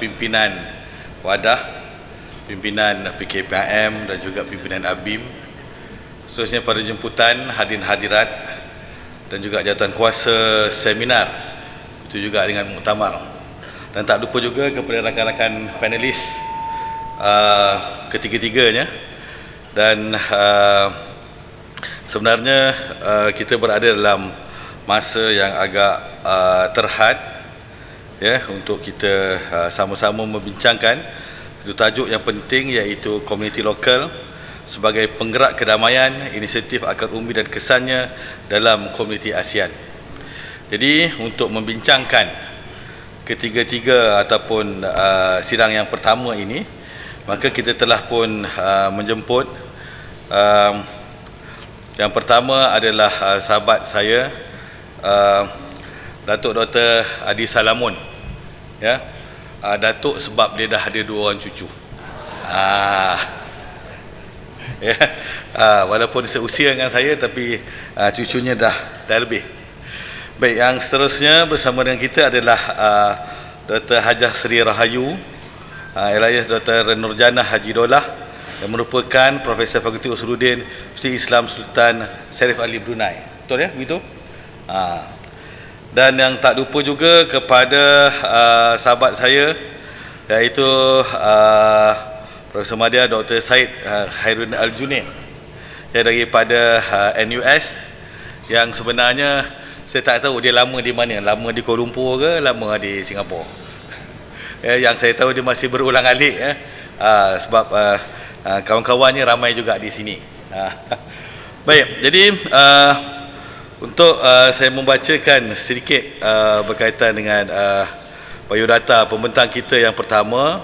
pimpinan Wadah, pimpinan PKPM dan juga pimpinan ABIM, seterusnya pada jemputan hadirin hadirat dan juga jawatan kuasa seminar, itu juga dengan muktamar, dan tak lupa juga kepada rakan-rakan panelis ketiga-tiganya. Dan sebenarnya kita berada dalam masa yang agak terhad ya, untuk kita sama-sama membincangkan itu tajuk yang penting, iaitu komuniti lokal sebagai penggerak kedamaian, inisiatif akar umbi dan kesannya dalam komuniti ASEAN. Jadi untuk membincangkan ketiga-tiga ataupun sidang yang pertama ini, maka kita telah pun menjemput yang pertama adalah sahabat saya, Datuk Dr. Adi Salamun, ya. Datuk sebab dia dah ada 2 orang cucu. Ya. Walaupun seusia dengan saya, tapi cucunya dah lebih. Baik, yang seterusnya bersama dengan kita adalah Dr. Hajah Seri Rahayu, Elias Dr. Nurjana Haji Dolah, yang merupakan Profesor Fakulti Usuluddin Universiti Islam Sultan Syarif Ali Brunei. Betul ya? Begitu? Dan yang tak lupa juga kepada sahabat saya, iaitu Profesor Madya Dr. Said Hairun Al-Junaid, daripada NUS, yang sebenarnya saya tak tahu dia lama di mana, lama di Kuala Lumpur ke lama di Singapura. Yang saya tahu dia masih berulang-alik, sebab kawan-kawannya ramai juga di sini. Baik, jadi untuk saya membacakan sedikit berkaitan dengan biodata pembentang kita yang pertama,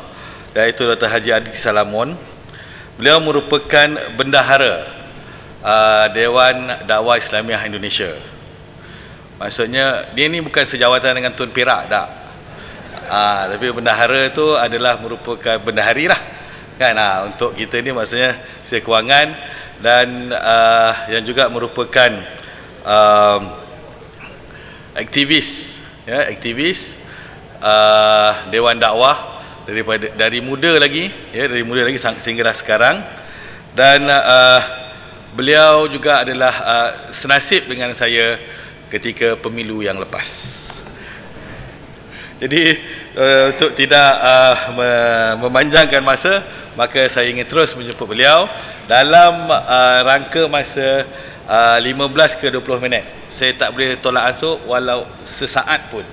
iaitu Dr. Haji Adi Salamun. Beliau merupakan bendahara Dewan Dakwah Islamiah Indonesia. Maksudnya dia ni bukan sejawatan dengan Tun Perak, tak. Tapi bendahara itu adalah merupakan bendahari lah, kan. Untuk kita ni maksudnya Setiausaha Kewangan, dan yang juga merupakan aktivis, ya, aktivis Dewan Dakwah dari muda lagi, ya, dari muda lagi sehingga sekarang. Dan beliau juga adalah senasib dengan saya ketika pemilu yang lepas. Jadi untuk tidak memanjangkan masa, maka saya ingin terus menjemput beliau dalam rangka masa 15 ke 20 minit. Saya tak boleh tolak ansur walau sesaat pun.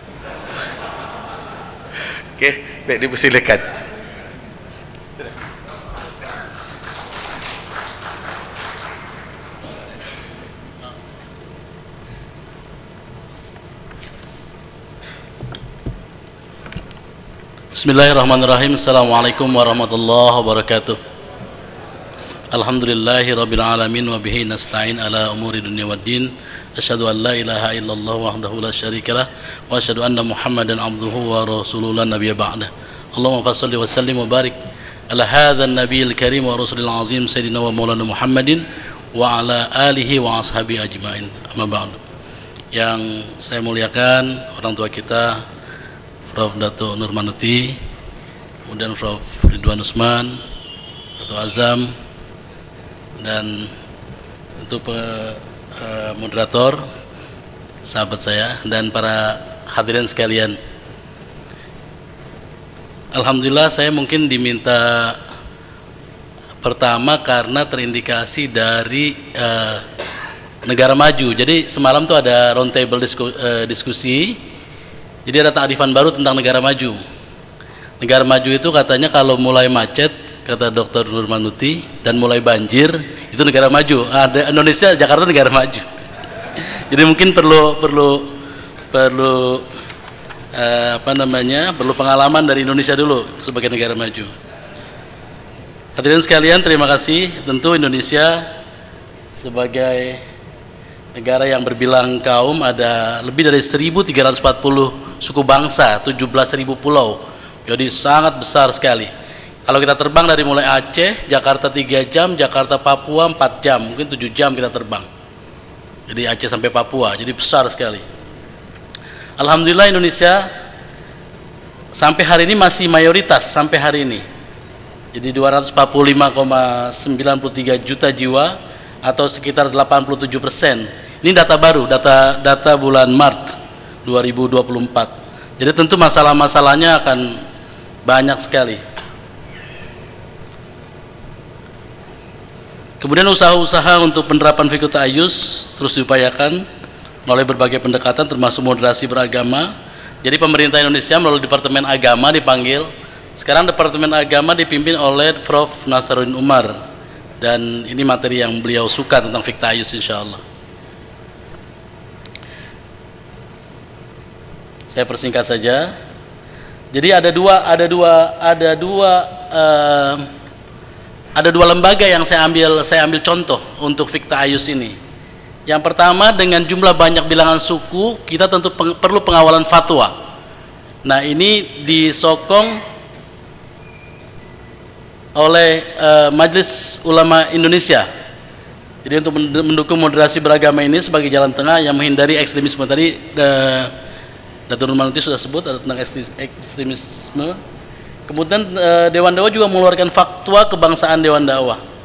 Okey, baik, dipersilakan. Bismillahirrahmanirrahim. Assalamualaikum warahmatullahi wabarakatuh. Alhamdulillahi rabbil alamin wa bihi nasta'in ala umuri dunya waddin. Asyhadu an la ilaha illallah wahdahu la syarikalah wa asyhadu anna Muhammadan abduhu wa rasuluhu la nabiyya ba'dah. Allahumma shalli wa sallim wa barik ala hadzal nabiyil karim wa rasulil azim sayyidina wa maulana Muhammadin wa ala alihi wa ashabi ajmain. Amma ba'du. Yang saya muliakan orang tua kita, Prof. Datuk Nur Manuti, kemudian Prof. Ridwan Usman, Datuk Azam, dan untuk moderator, sahabat saya, dan para hadirin sekalian. Alhamdulillah saya mungkin diminta pertama karena terindikasi dari negara maju. Jadi semalam tuh ada roundtable diskusi. Jadi ada ta'rifan baru tentang negara maju. Negara maju itu katanya kalau mulai macet, kata Dr. Nur Manuti, dan mulai banjir, itu negara maju. Ada Indonesia, Jakarta negara maju. Jadi mungkin perlu perlu pengalaman dari Indonesia dulu sebagai negara maju. Hadirin sekalian, terima kasih. Tentu Indonesia sebagai negara yang berbilang kaum, ada lebih dari 1.340 suku bangsa, 17.000 pulau. Jadi sangat besar sekali. Kalau kita terbang dari mulai Aceh, Jakarta 3 jam, Jakarta Papua 4 jam, mungkin 7 jam kita terbang. Jadi Aceh sampai Papua, jadi besar sekali. Alhamdulillah Indonesia sampai hari ini masih mayoritas sampai hari ini. Jadi 245,93 juta jiwa atau sekitar 87%. Ini data baru, data bulan Maret 2024. Jadi tentu masalah-masalahnya akan banyak sekali. Kemudian usaha-usaha untuk penerapan fikih ta'ayyus terus diupayakan melalui berbagai pendekatan termasuk moderasi beragama. Jadi pemerintah Indonesia melalui Departemen Agama dipanggil. Sekarang Departemen Agama dipimpin oleh Prof. Nasaruddin Umar. Dan ini materi yang beliau suka tentang fikih ta'ayyus insyaallah. Saya persingkat saja. Jadi ada dua lembaga yang saya ambil contoh untuk fikih ta'ayyus ini. Yang pertama, dengan jumlah banyak bilangan suku, kita tentu perlu pengawalan fatwa. Nah, ini disokong oleh Majelis Ulama Indonesia. Jadi untuk mendukung moderasi beragama ini sebagai jalan tengah yang menghindari ekstremisme. Tadi Datuk Nurmanuti sudah sebut tentang ekstremisme. Kemudian Dewan Dakwah juga mengeluarkan fatwa kebangsaan Dewan Dakwah.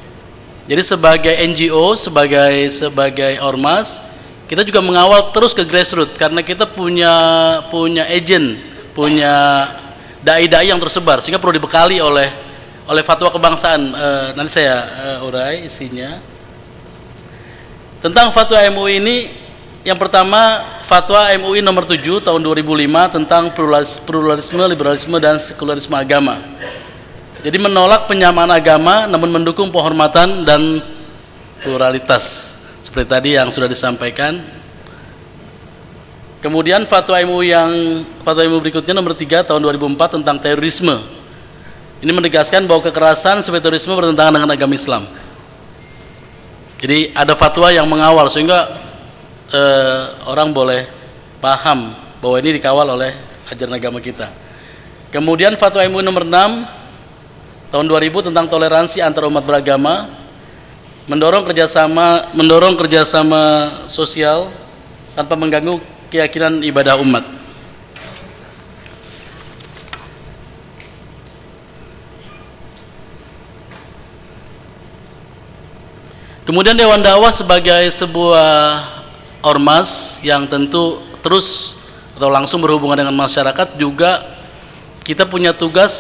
Jadi sebagai NGO, sebagai ormas, kita juga mengawal terus ke grassroots karena kita punya agent, punya dai-dai yang tersebar sehingga perlu dibekali oleh fatwa kebangsaan. Nanti saya urai isinya. Tentang fatwa MUI ini, yang pertama fatwa MUI nomor 7 tahun 2005 tentang pluralisme, liberalisme dan sekularisme agama. Jadi menolak penyamaan agama namun mendukung penghormatan dan pluralitas seperti tadi yang sudah disampaikan. Kemudian fatwa MUI berikutnya nomor 3 tahun 2004 tentang terorisme. Ini menegaskan bahwa kekerasan sebagai terorisme bertentangan dengan agama Islam. Jadi ada fatwa yang mengawal sehingga orang boleh paham bahwa ini dikawal oleh ajaran agama kita. Kemudian fatwa MUI nomor 6 tahun 2000 tentang toleransi antar umat beragama, mendorong kerjasama sosial tanpa mengganggu keyakinan ibadah umat. Kemudian Dewan Dakwah sebagai sebuah ormas yang tentu terus atau langsung berhubungan dengan masyarakat, juga kita punya tugas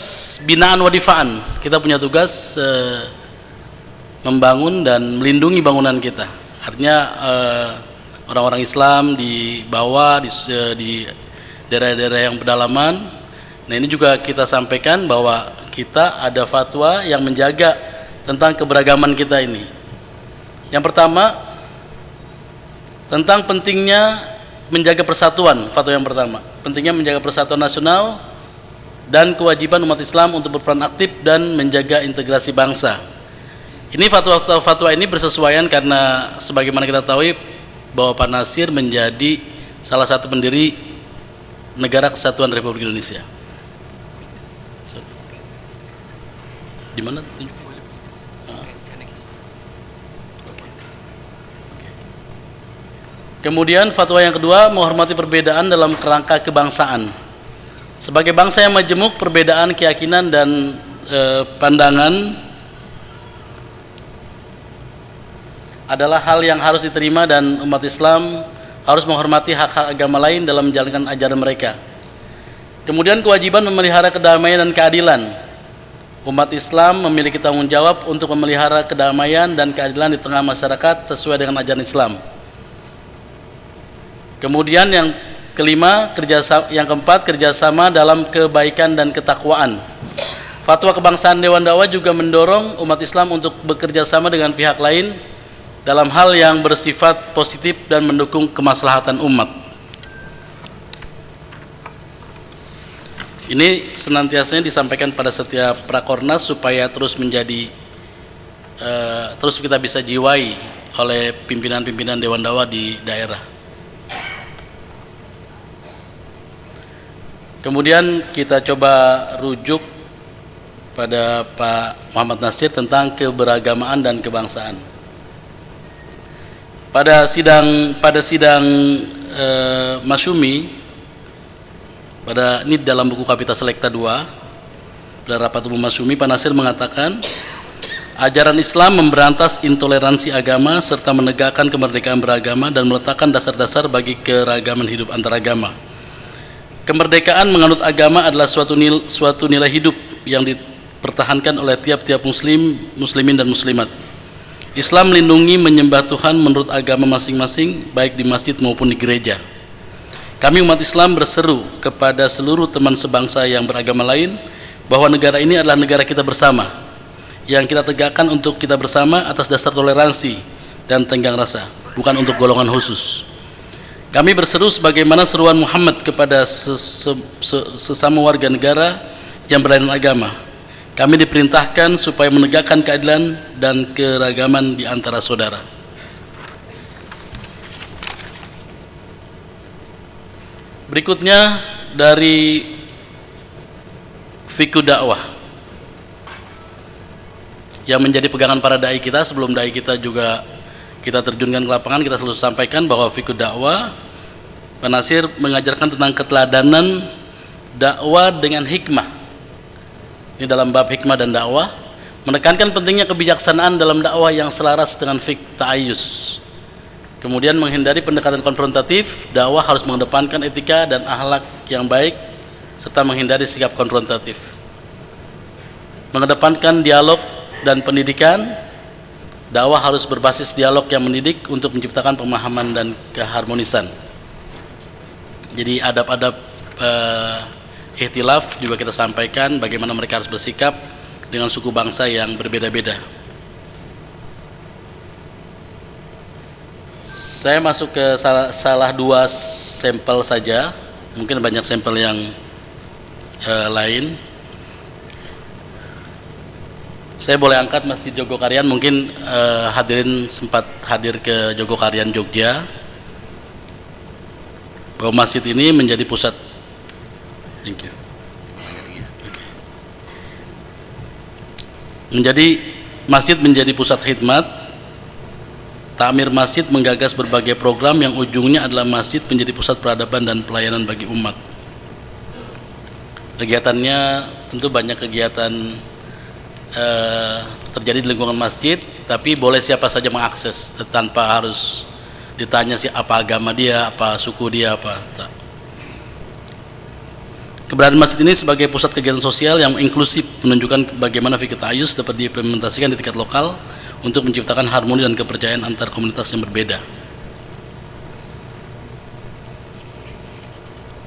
binaan wadifaan. Kita punya tugas membangun dan melindungi bangunan kita. Artinya orang-orang Islam di bawah, di daerah-daerah yang pedalaman. Nah, ini juga kita sampaikan bahwa kita ada fatwa yang menjaga tentang keberagaman kita ini. Yang pertama, tentang pentingnya menjaga persatuan. Fatwa yang pertama, pentingnya menjaga persatuan nasional dan kewajiban umat Islam untuk berperan aktif dan menjaga integrasi bangsa. Ini fatwa ini bersesuaian karena sebagaimana kita tahu bahwa Pak Nasir menjadi salah satu pendiri Negara Kesatuan Republik Indonesia. Di mana? Kemudian fatwa yang kedua, menghormati perbedaan dalam kerangka kebangsaan. Sebagai bangsa yang majemuk, perbedaan keyakinan dan pandangan adalah hal yang harus diterima dan umat Islam harus menghormati hak-hak agama lain dalam menjalankan ajaran mereka. Kemudian kewajiban memelihara kedamaian dan keadilan. Umat Islam memiliki tanggung jawab untuk memelihara kedamaian dan keadilan di tengah masyarakat sesuai dengan ajaran Islam. Kemudian yang keempat, kerjasama dalam kebaikan dan ketakwaan. Fatwa kebangsaan Dewan Dakwah juga mendorong umat Islam untuk bekerja sama dengan pihak lain dalam hal yang bersifat positif dan mendukung kemaslahatan umat. Ini senantiasa disampaikan pada setiap Prakornas supaya terus kita bisa jiwai oleh pimpinan-pimpinan Dewan Dakwah di daerah. Kemudian kita coba rujuk pada Pak Muhammad Nasir tentang keberagamaan dan kebangsaan. Pada sidang Masyumi Ini dalam buku Kapita Selekta 2 pada rapat umum Masyumi, Pak Nasir mengatakan ajaran Islam memberantas intoleransi agama serta menegakkan kemerdekaan beragama dan meletakkan dasar-dasar bagi keragaman hidup antaragama. Kemerdekaan menganut agama adalah suatu nilai hidup yang dipertahankan oleh tiap-tiap muslimin dan muslimat. Islam melindungi menyembah Tuhan menurut agama masing-masing, baik di masjid maupun di gereja. Kami umat Islam berseru kepada seluruh teman sebangsa yang beragama lain bahwa negara ini adalah negara kita bersama, yang kita tegakkan untuk kita bersama atas dasar toleransi dan tenggang rasa, bukan untuk golongan khusus. Kami berseru sebagaimana seruan Muhammad kepada sesama warga negara yang berlainan agama. Kami diperintahkan supaya menegakkan keadilan dan keragaman di antara saudara. Berikutnya dari fikih dakwah yang menjadi pegangan para dai kita. Sebelum dai kita juga kita terjunkan ke lapangan, kita selalu sampaikan bahwa fikih dakwah, Pak Nasir mengajarkan tentang keteladanan dakwah dengan hikmah. Ini dalam bab hikmah dan dakwah, menekankan pentingnya kebijaksanaan dalam dakwah yang selaras dengan fikih ta'ayyus. Kemudian menghindari pendekatan konfrontatif. Dakwah harus mengedepankan etika dan akhlak yang baik serta menghindari sikap konfrontatif. Mengedepankan dialog dan pendidikan. Dakwah harus berbasis dialog yang mendidik untuk menciptakan pemahaman dan keharmonisan. Jadi adab-adab ikhtilaf juga kita sampaikan, bagaimana mereka harus bersikap dengan suku bangsa yang berbeda-beda. Saya masuk ke salah dua sampel saja, mungkin banyak sampel yang lain. Saya boleh angkat Masjid Jogokarian, mungkin hadirin sempat hadir ke Jogokarian Jogja, bahwa masjid ini menjadi pusat. Thank you. Okay. Masjid menjadi pusat khidmat. Takmir masjid menggagas berbagai program yang ujungnya adalah masjid menjadi pusat peradaban dan pelayanan bagi umat. Kegiatannya tentu banyak kegiatan terjadi di lingkungan masjid, tapi boleh siapa saja mengakses tanpa harus ditanya apa agama dia, apa suku dia, apa. Keberadaan masjid ini sebagai pusat kegiatan sosial yang inklusif menunjukkan bagaimana fikih ta'ayyus dapat diimplementasikan di tingkat lokal untuk menciptakan harmoni dan kepercayaan antar komunitas yang berbeda.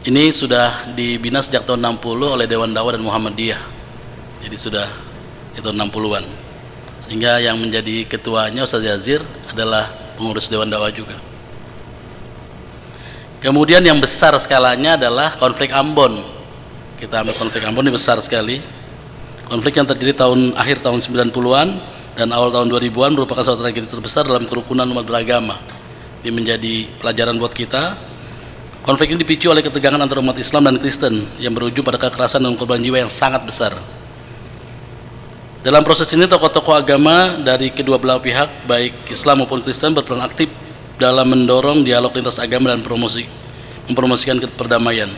Ini sudah dibina sejak tahun 60 oleh Dewan Dakwah dan Muhammadiyah. Jadi sudah di tahun 60-an. Sehingga yang menjadi ketuanya Ustaz Yazir adalah pengurus Dewan Dakwah juga. Kemudian yang besar skalanya adalah konflik Ambon. Kita ambil konflik Ambon, ini besar sekali. Konflik yang terjadi akhir tahun 90-an dan awal tahun 2000-an merupakan suatu tragedi terbesar dalam kerukunan umat beragama. Ini menjadi pelajaran buat kita. Konflik ini dipicu oleh ketegangan antara umat Islam dan Kristen yang berujung pada kekerasan dan korban jiwa yang sangat besar. Dalam proses ini tokoh-tokoh agama dari kedua belah pihak, baik Islam maupun Kristen, berperan aktif dalam mendorong dialog lintas agama dan mempromosikan perdamaian.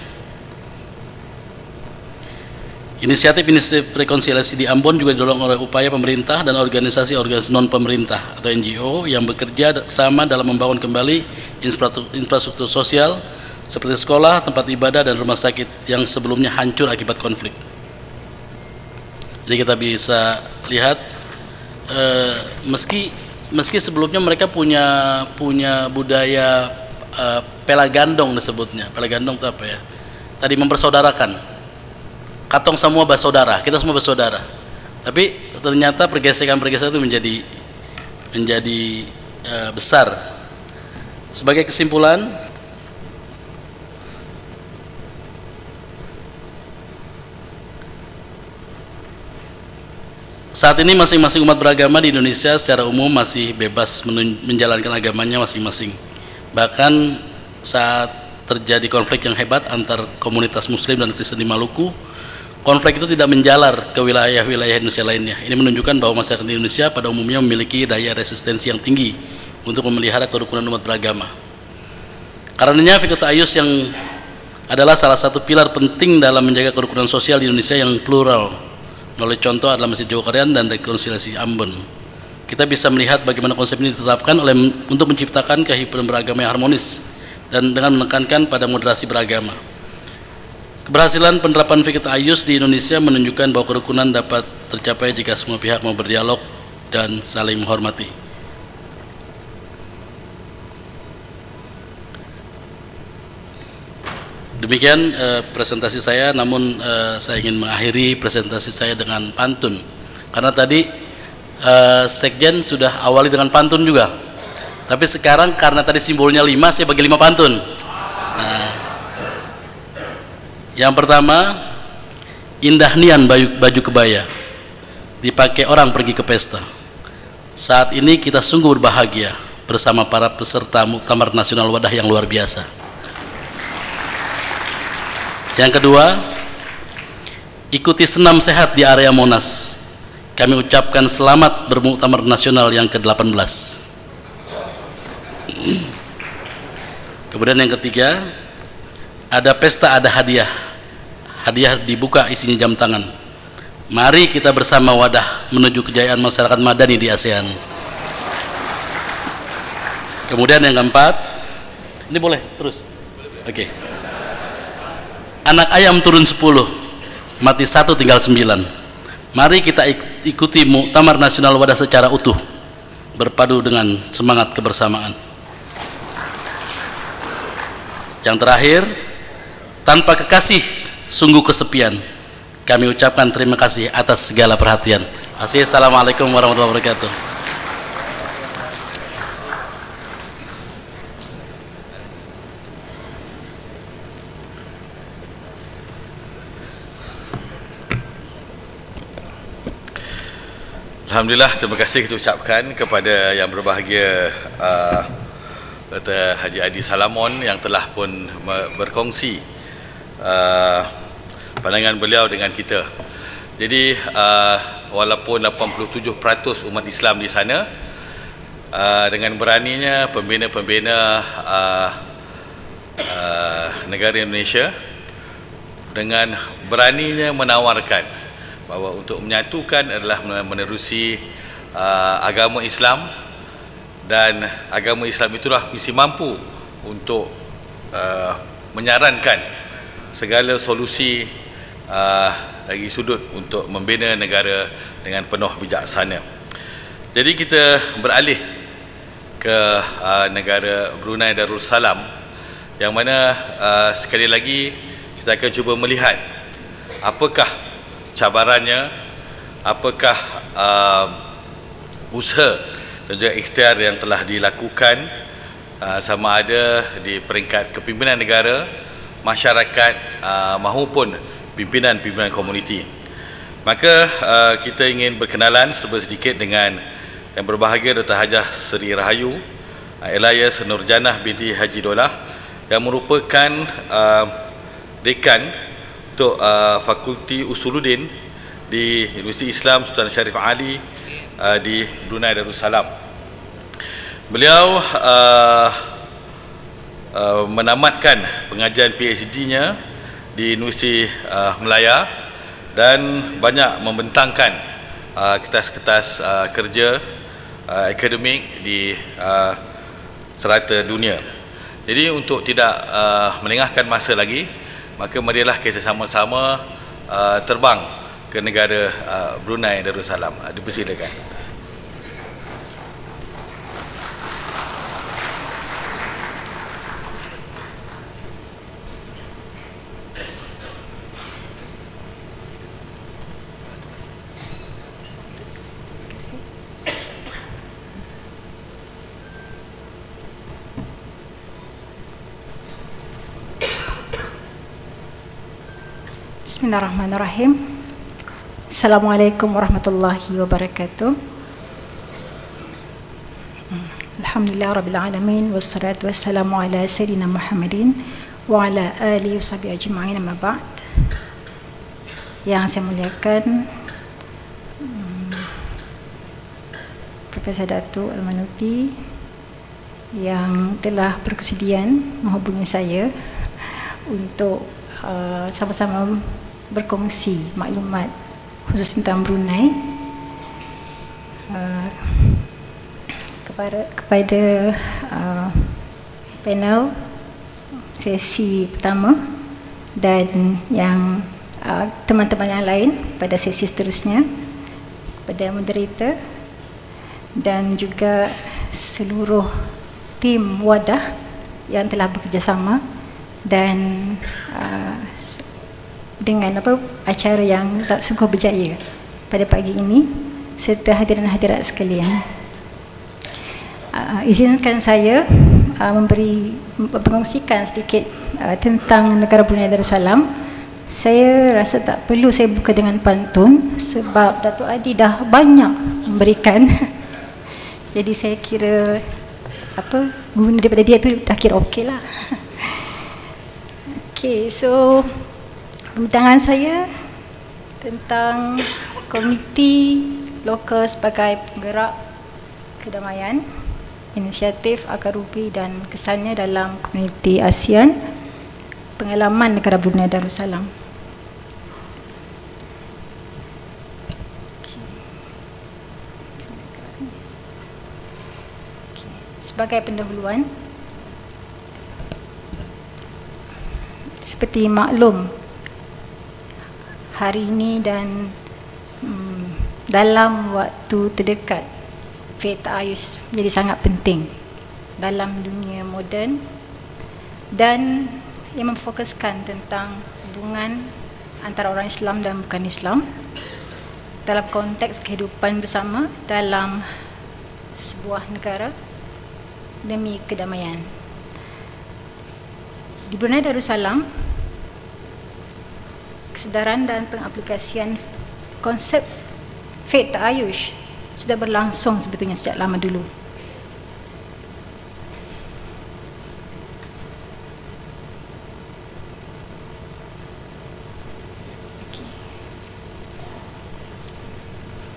Inisiatif rekonsiliasi di Ambon juga didorong oleh upaya pemerintah dan organisasi non-pemerintah atau NGO yang bekerja sama dalam membangun kembali infrastruktur sosial seperti sekolah, tempat ibadah, dan rumah sakit yang sebelumnya hancur akibat konflik. Jadi kita bisa lihat meski sebelumnya mereka punya budaya pelagandong disebutnya. Pelagandong itu apa ya? Tadi mempersaudarakan. Katong semua bersaudara, kita semua bersaudara. Tapi ternyata pergesekan-pergesekan itu menjadi besar. Sebagai kesimpulan, saat ini masing-masing umat beragama di Indonesia secara umum masih bebas menjalankan agamanya masing-masing. Bahkan saat terjadi konflik yang hebat antar komunitas Muslim dan Kristen di Maluku, konflik itu tidak menjalar ke wilayah-wilayah Indonesia lainnya. Ini menunjukkan bahwa masyarakat Indonesia pada umumnya memiliki daya resistensi yang tinggi untuk memelihara kerukunan umat beragama. Karenanya fikih ta'ayyus yang adalah salah satu pilar penting dalam menjaga kerukunan sosial di Indonesia yang plural. Melalui contoh adalah Masjid Jawa Korean dan rekonsiliasi Ambon. Kita bisa melihat bagaimana konsep ini ditetapkan untuk menciptakan kehidupan beragama yang harmonis dan dengan menekankan pada moderasi beragama. Keberhasilan penerapan fikih ta'ayyus di Indonesia menunjukkan bahwa kerukunan dapat tercapai jika semua pihak mau berdialog dan saling menghormati. Demikian presentasi saya, namun saya ingin mengakhiri presentasi saya dengan pantun. Karena tadi Sekjen sudah awali dengan pantun juga. Tapi sekarang karena tadi simbolnya 5, saya bagi 5 pantun. Nah, yang pertama, indah nian baju kebaya, dipakai orang pergi ke pesta. Saat ini kita sungguh berbahagia bersama para peserta Muktamar Nasional Wadah yang luar biasa. Yang kedua, ikuti senam sehat di area Monas. Kami ucapkan selamat bermuktamar nasional yang ke-18. Kemudian yang ketiga, ada pesta, ada hadiah. Hadiah dibuka, isinya jam tangan. Mari kita bersama Wadah menuju kejayaan masyarakat madani di ASEAN. Kemudian yang keempat, ini boleh terus. Oke. Anak ayam turun 10, mati 1 tinggal 9. Mari kita ikuti Muktamar Nasional Wadah secara utuh, berpadu dengan semangat kebersamaan. Yang terakhir, tanpa kekasih sungguh kesepian. Kami ucapkan terima kasih atas segala perhatian. Assalamualaikum warahmatullahi wabarakatuh. Alhamdulillah, terima kasih kita ucapkan kepada yang berbahagia Dr. Haji Adi Salamon yang telah pun berkongsi pandangan beliau dengan kita. Jadi walaupun 87% umat Islam di sana, dengan beraninya pembina-pembina negara Indonesia dengan beraninya menawarkan bahawa untuk menyatukan adalah menerusi agama Islam, dan agama Islam itulah mesti mampu untuk menyarankan segala solusi dari sudut untuk membina negara dengan penuh bijaksana. Jadi kita beralih ke negara Brunei Darussalam, yang mana sekali lagi kita akan cuba melihat apakah cabarannya, apakah usaha dan juga ikhtiar yang telah dilakukan sama ada di peringkat kepimpinan negara, masyarakat maupun pimpinan-pimpinan komuniti. Maka kita ingin berkenalan sedikit dengan yang berbahagia Dr. Hajah Seri Rahayu Elias Nurjanah binti Haji Dolah, yang merupakan dekan untuk Fakulti Usuluddin di Universiti Islam Sultan Syarif Ali di Brunei Darussalam. Beliau menamatkan pengajian PhD-nya di Universiti Melaya dan banyak membentangkan kertas-kertas kerja akademik di serata dunia. Jadi untuk tidak melengahkan masa lagi, maka marilah kita sama-sama terbang ke negara Brunei Darussalam. Dipersilakan. Bismillahirrahmanirrahim. Assalamualaikum warahmatullahi wabarakatuh. Alhamdulillah rabbil alamin, wassalatu wassalamu ala sayyidina Muhammadin wa ala alihi washabihi ajma'in, amma ba'd. Yang saya muliakan Profesor Datuk Al-Manuti yang telah berkesudian menghubungi saya untuk sama-sama berkongsi maklumat khusus tentang Brunei kepada panel sesi pertama dan yang teman-teman yang lain pada sesi seterusnya, kepada moderator dan juga seluruh tim wadah yang telah bekerjasama dan dengan acara yang sungguh berjaya pada pagi ini, serta hadirin hadirat sekalian. Izinkan saya berkongsikan sedikit tentang negara Brunei Darussalam. Saya rasa tak perlu saya buka dengan pantun sebab Datuk Adi dah banyak memberikan. Jadi saya kira guna daripada dia tu dah kira okey lah. Okey, so pembicaraan saya tentang komuniti lokal sebagai penggerak kedamaian, inisiatif Akar Rubi dan kesannya dalam komuniti ASEAN, pengalaman negara Brunei Darussalam. Sebagai pendahuluan, seperti maklum, hari ini dan dalam waktu terdekat, faith ta'ayush menjadi sangat penting dalam dunia moden dan yang memfokuskan tentang hubungan antara orang Islam dan bukan Islam dalam konteks kehidupan bersama dalam sebuah negara demi kedamaian. Di Brunei Darussalam, kesedaran dan pengaplikasian konsep faith ta'ayush sudah berlangsung sebetulnya sejak lama dulu.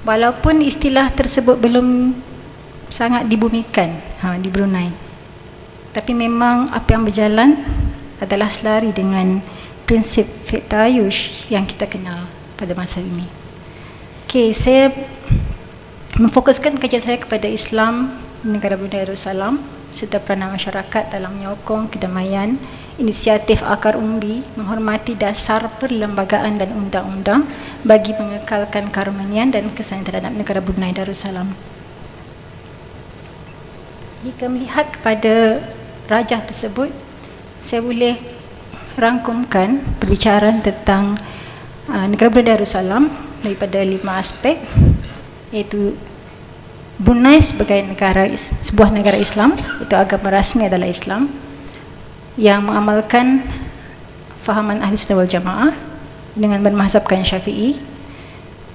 Walaupun istilah tersebut belum sangat dibumikan di Brunei, tapi memang apa yang berjalan adalah selari dengan prinsip faith ta'ayush yang kita kenal pada masa ini. Okey, saya memfokuskan kajian saya kepada Islam di negara Brunei Darussalam serta peranan masyarakat dalam menyokong kedamaian, inisiatif Akar Umbi menghormati dasar perlembagaan dan undang-undang bagi mengekalkan keharmonian dan kesan terhadap negara Brunei Darussalam. Jika melihat kepada rajah tersebut, saya boleh rangkumkan perbicaraan tentang negara Brunei Darussalam daripada 5 aspek, iaitu Brunei sebagai sebuah negara Islam, itu agama rasmi adalah Islam yang mengamalkan fahaman Ahli Sunnah wal Jamaah dengan bermazhabkan Syafi'i,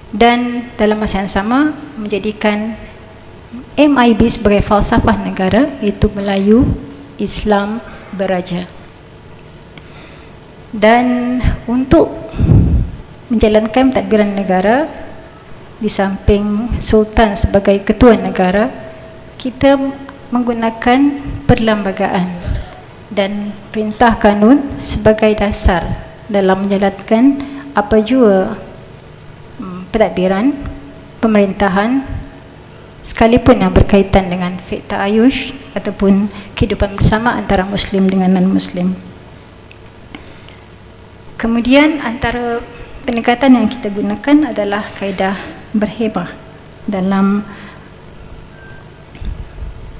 dan dalam masa yang sama menjadikan MIB sebagai falsafah negara, iaitu Melayu Islam beraja. Dan untuk menjalankan pentadbiran negara, di samping Sultan sebagai ketua negara, kita menggunakan perlembagaan dan perintah kanun sebagai dasar dalam menjalankan apa jua pentadbiran pemerintahan, sekalipun yang berkaitan dengan faith ta'ayush ataupun kehidupan bersama antara Muslim dengan non-Muslim. Kemudian antara pendekatan yang kita gunakan adalah kaedah berhemah dalam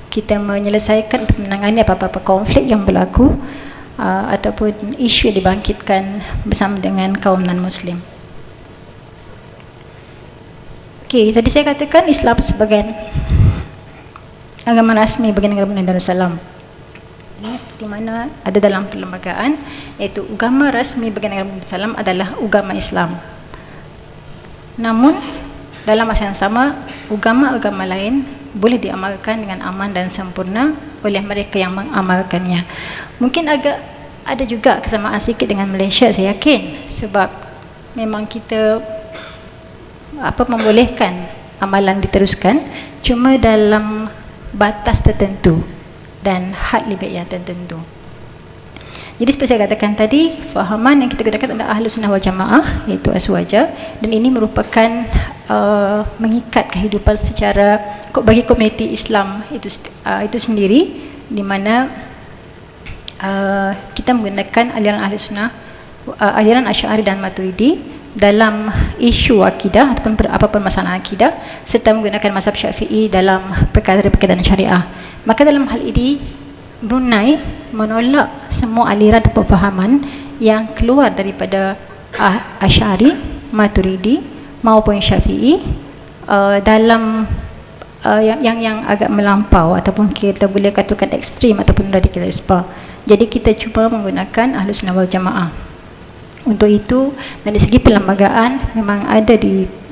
kita menyelesaikan atau menangani apa-apa konflik yang berlaku ataupun isu yang dibangkitkan bersama dengan kaum non-Muslim. Okey, tadi saya katakan Islam sebagai agama rasmi bagi negara Brunei Darussalam. Ini seperti mana ada dalam perlembagaan, iaitu agama rasmi bagi negara Brunei Darussalam adalah agama Islam. Namun dalam masa yang sama, agama-agama lain boleh diamalkan dengan aman dan sempurna oleh mereka yang mengamalkannya. Mungkin agak ada juga kesamaan sedikit dengan Malaysia, saya yakin, sebab memang kita membolehkan amalan diteruskan, cuma dalam batas tertentu dan had limit yang tertentu. Jadi seperti saya katakan tadi, fahaman yang kita gunakan adalah Ahlus Sunnah wal Jamaah, iaitu azwaja, dan ini merupakan mengikat kehidupan secara bagi komuniti Islam itu sendiri, di mana kita menggunakan aliran Ahlus Sunnah, aliran Asy'ari dan Maturidi dalam isu akidah ataupun apa permasalahan akidah, serta menggunakan mazhab Syafi'i dalam perkara berkaitan syariah. Maka dalam hal ini Brunei menolak semua aliran atau pemahaman yang keluar daripada Asy'ari, Maturidi maupun Syafi'i dalam yang agak melampau ataupun kita boleh katakan ekstrim ataupun radikalisme. Jadi kita cuba menggunakan Ahlus Sunnah wal Jamaah. Untuk itu, dari segi perlembagaan memang ada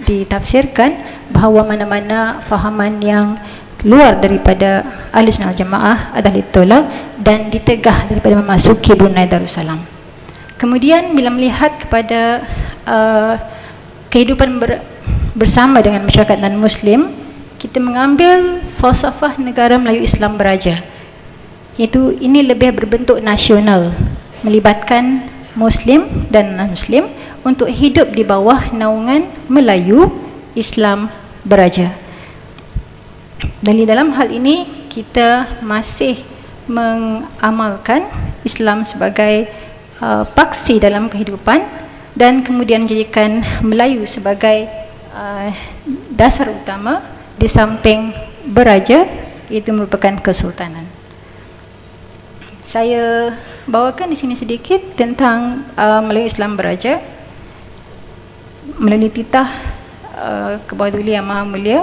ditafsirkan bahawa mana-mana fahaman yang keluar daripada Ahlus Sunnah wal Jamaah adalah ditolak dan ditegah daripada memasuki Brunei Darussalam. Kemudian bila melihat kepada kehidupan bersama dengan masyarakat non-Muslim, kita mengambil falsafah negara Melayu Islam Beraja, iaitu ini lebih berbentuk nasional, melibatkan Muslim dan non-Muslim untuk hidup di bawah naungan Melayu Islam Beraja. Dan di dalam hal ini kita masih mengamalkan Islam sebagai paksi dalam kehidupan dan kemudian jadikan Melayu sebagai dasar utama di samping beraja, itu merupakan kesultanan. Saya bawakan di sini sedikit tentang Melayu Islam Beraja melalui titah Kebahadulia Yang Maha Mulia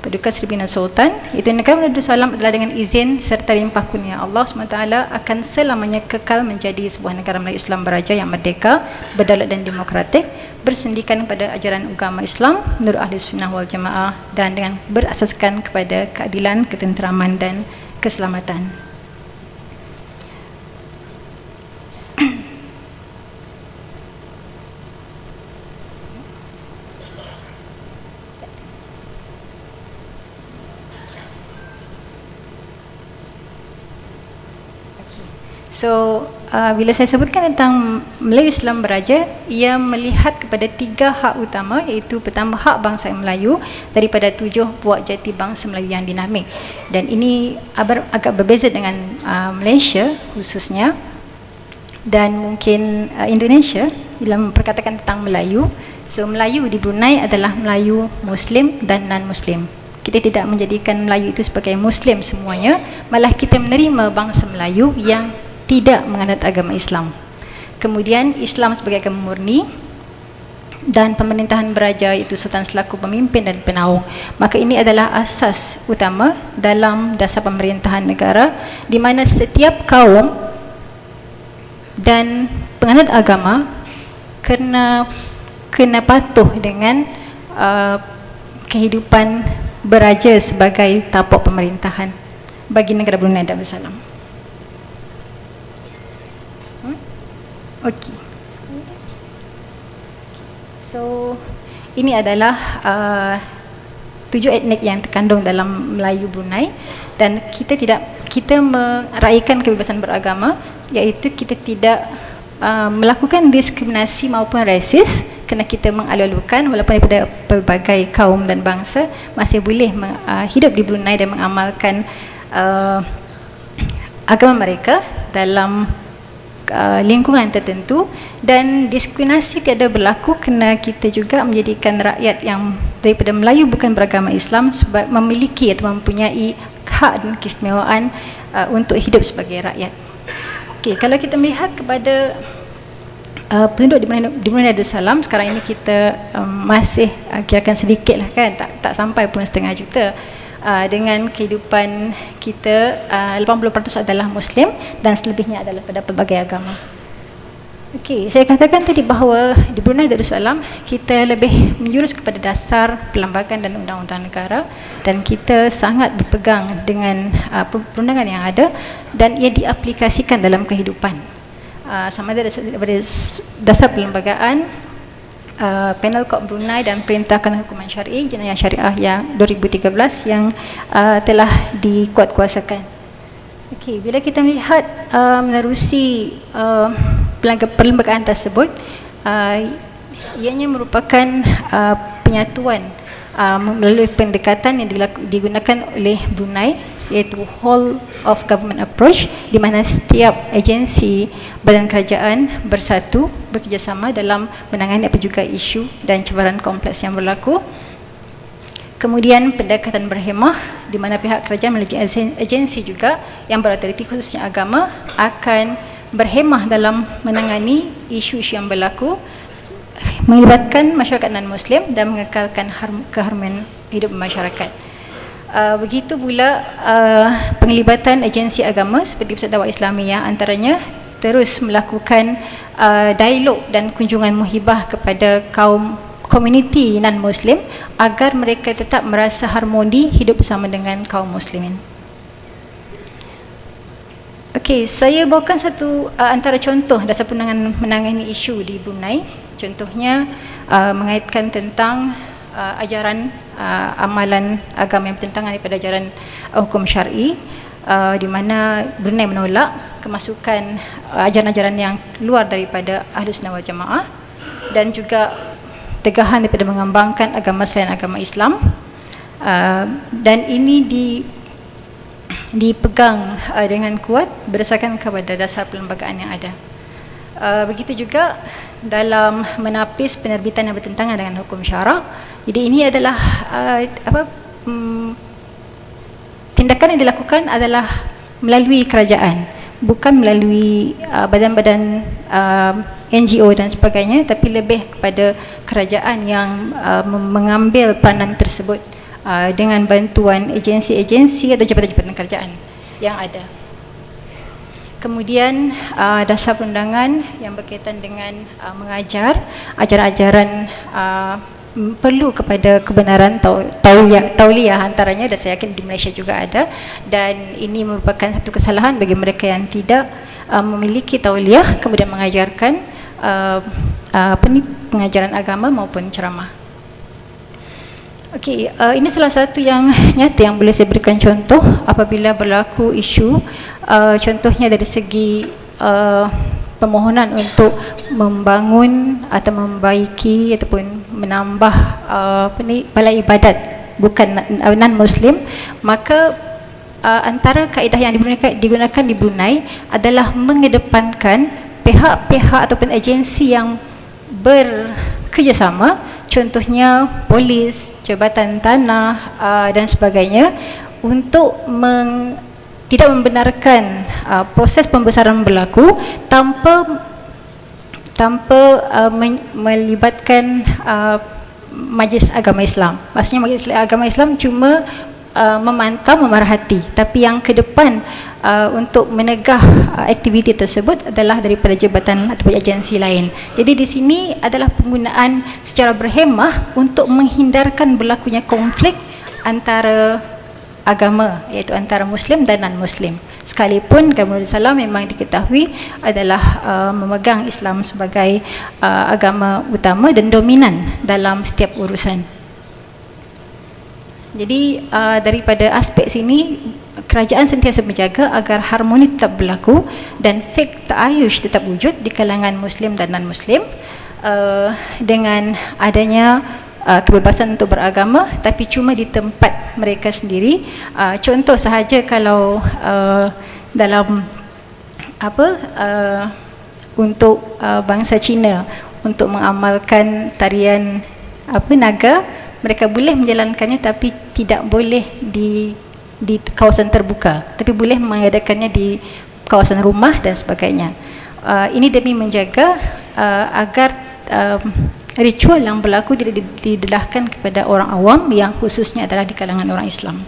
Paduka Sri Bina Sultan. Itu negara Darussalam adalah dengan izin serta limpah kurnia Allah SWT akan selamanya kekal menjadi sebuah negara Melayu Islam Beraja yang merdeka, berdaulat dan demokratik, bersendikan pada ajaran agama Islam menurut Ahlus Sunnah wal Jamaah dan dengan berasaskan kepada keadilan, ketenteraman dan keselamatan. So, bila saya sebutkan tentang Melayu Islam Beraja, ia melihat kepada 3 hak utama, iaitu pertama hak bangsa Melayu daripada 7 buah jati bangsa Melayu yang dinamik. Dan ini agak berbeza dengan Malaysia khususnya dan mungkin Indonesia bila memperkatakan tentang Melayu. So, Melayu di Brunei adalah Melayu Muslim dan non-Muslim. Kita tidak menjadikan Melayu itu sebagai Muslim semuanya, malah kita menerima bangsa Melayu yang tidak menganut agama Islam. Kemudian Islam sebagai agama murni dan pemerintahan beraja itu sultan selaku pemimpin dan penaung. Maka ini adalah asas utama dalam dasar pemerintahan negara, di mana setiap kaum dan penganut agama kena patuh dengan kehidupan beraja sebagai tapak pemerintahan bagi negara Brunei Darussalam. Okey. So, ini adalah 7 etnik yang terkandung dalam Melayu Brunei, dan kita meraihkan kebebasan beragama, iaitu kita tidak melakukan diskriminasi maupun rasis, kerana kita mengalu-alukan walaupun daripada pelbagai kaum dan bangsa masih boleh hidup di Brunei dan mengamalkan agama mereka dalam lingkungan tertentu, dan diskriminasi tiada berlaku kerana kita juga menjadikan rakyat yang daripada Melayu bukan beragama Islam sebab memiliki atau mempunyai hak dan keistimewaan untuk hidup sebagai rakyat. Okey, kalau kita melihat kepada penduduk di Brunei Darussalam sekarang ini, kita masih kirakan sedikit lah kan, tak sampai pun 1/2 juta. Dengan kehidupan kita 80% adalah Muslim dan selebihnya adalah pada pelbagai agama. Okey, saya katakan tadi bahawa di Brunei Darussalam kita lebih menjurus kepada dasar perlembagaan dan undang-undang negara, dan kita sangat berpegang dengan perundangan yang ada dan ia diaplikasikan dalam kehidupan. Sama ada daripada dasar perlembagaan, Penal Kod Brunei dan Perintah Kanan Hukuman Syar'i Jenayah Syariah yang 2013 yang telah dikuatkuasakan. Okey, bila kita melihat menerusi perlembagaan tersebut, ianya merupakan penyatuan melalui pendekatan yang digunakan oleh Brunei, iaitu whole of government approach, di mana setiap agensi badan kerajaan bersatu bekerjasama dalam menangani apa juga isu dan cabaran kompleks yang berlaku. Kemudian pendekatan berhemah, di mana pihak kerajaan melalui agensi juga yang berautoriti khususnya agama akan berhemah dalam menangani isu-isu yang berlaku, melibatkan masyarakat non-Muslim dan mengekalkan keharmonian hidup masyarakat. Begitu pula penglibatan agensi agama seperti Pusat Dakwah Islamiyah antaranya terus melakukan dialog dan kunjungan muhibah kepada komuniti non-Muslim agar mereka tetap merasa harmoni hidup bersama dengan kaum Muslimin. Okey, saya bawakan satu antara contoh dasar pandangan menangani isu di Brunei. Contohnya mengaitkan tentang ajaran amalan agama yang bertentangan daripada ajaran hukum syar'i, di mana Brunei menolak kemasukan ajaran-ajaran yang luar daripada Ahlus Sunnah wal Jamaah dan juga tegahan daripada mengembangkan agama selain agama Islam, dan ini dipegang dengan kuat berdasarkan kepada dasar perlembagaan yang ada. Begitu juga dalam menapis penerbitan yang bertentangan dengan hukum syarak. Jadi ini adalah tindakan yang dilakukan adalah melalui kerajaan, bukan melalui badan-badan NGO dan sebagainya, tapi lebih kepada kerajaan yang mengambil peranan tersebut dengan bantuan agensi-agensi atau jabatan-jabatan kerajaan yang ada. Kemudian dasar perundangan yang berkaitan dengan mengajar ajaran-ajaran perlu kepada kebenaran tauliyah antaranya, dan saya yakin di Malaysia juga ada, dan ini merupakan satu kesalahan bagi mereka yang tidak memiliki tauliyah kemudian mengajarkan pengajaran agama maupun ceramah. Okey, ini salah satu yang nyata yang boleh saya berikan contoh apabila berlaku isu, contohnya dari segi permohonan untuk membangun atau membaiki ataupun menambah balai ibadat bukan non-Muslim, maka antara kaedah yang digunakan di Brunei adalah mengedepankan pihak-pihak ataupun agensi yang bekerjasama, contohnya polis, jabatan tanah dan sebagainya, untuk tidak membenarkan proses pembesaran berlaku tanpa melibatkan Majlis Agama Islam. Maksudnya Majlis Agama Islam cuma memantau, memerhati, tapi yang ke depan untuk menegah aktiviti tersebut adalah daripada jabatan atau agensi lain. Jadi di sini adalah penggunaan secara berhemah untuk menghindarkan berlakunya konflik antara agama, iaitu antara Muslim dan non-Muslim. Sekalipun Nabi SAW memang diketahui adalah memegang Islam sebagai agama utama dan dominan dalam setiap urusan. Jadi daripada aspek sini, kerajaan sentiasa menjaga agar harmoni tetap berlaku dan fik ta'ayush tetap wujud di kalangan Muslim dan non-Muslim dengan adanya kebebasan untuk beragama, tapi cuma di tempat mereka sendiri. Contoh sahaja, kalau dalam untuk bangsa Cina untuk mengamalkan tarian naga, mereka boleh menjalankannya tapi tidak boleh di kawasan terbuka, tapi boleh mengadakannya di kawasan rumah dan sebagainya. Ini demi menjaga agar ritual yang berlaku tidak didedahkan kepada orang awam yang khususnya adalah di kalangan orang Islam.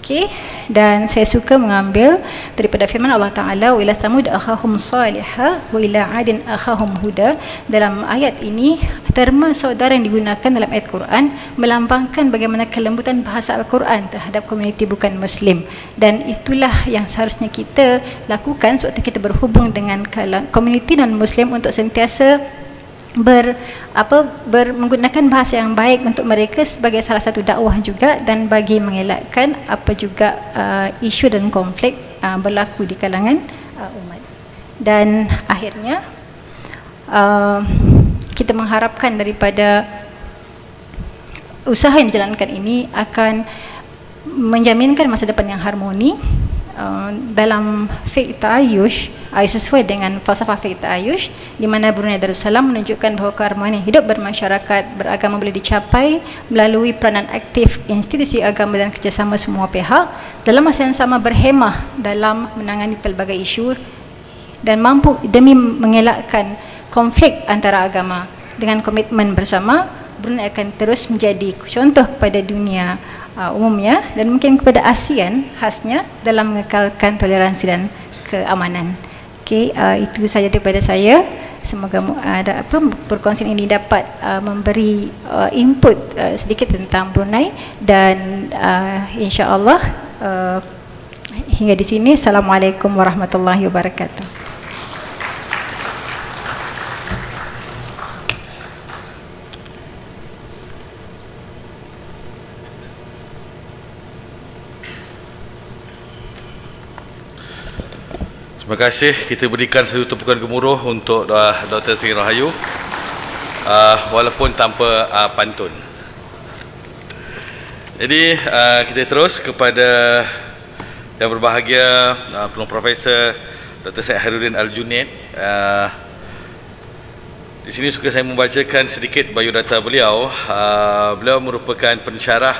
Okey, dan saya suka mengambil daripada firman Allah Ta'ala, wa ila thamud akhahum salihah wa ila adin akhahum huda. Dalam ayat ini, terma saudara yang digunakan dalam ayat Quran melambangkan bagaimana kelembutan bahasa Al-Quran terhadap komuniti bukan Muslim, dan itulah yang seharusnya kita lakukan sewaktu kita berhubung dengan komuniti non-Muslim untuk sentiasa menggunakan bahasa yang baik untuk mereka sebagai salah satu dakwah juga, dan bagi mengelakkan apa juga isu dan konflik berlaku di kalangan umat. Dan akhirnya kita mengharapkan daripada usaha yang dijalankan ini akan menjaminkan masa depan yang harmoni dalam fiqh ta'ayush, sesuai dengan falsafah fiqh ta'ayush, di mana Brunei Darussalam menunjukkan bahawa keharmonian hidup bermasyarakat beragama boleh dicapai melalui peranan aktif institusi agama dan kerjasama semua pihak, dalam masa yang sama berhemah dalam menangani pelbagai isu dan mampu demi mengelakkan konflik antara agama. Dengan komitmen bersama, Brunei akan terus menjadi contoh kepada dunia umumnya dan mungkin kepada ASEAN khasnya dalam mengekalkan toleransi dan keamanan. Okey, itu sahaja daripada saya. Semoga perkongsian ini dapat memberi input sedikit tentang Brunei dan insya-Allah hingga di sini. Assalamualaikum warahmatullahi wabarakatuh. Terima kasih. Kita berikan satu tepukan gemuruh untuk Dr. Sri Rahayu, walaupun tanpa pantun. Jadi kita terus kepada yang berbahagia penuh Profesor Dr. Syed Khairuddin Al-Junaid. Di sini suka saya membacakan sedikit biodata beliau. Beliau merupakan pensyarah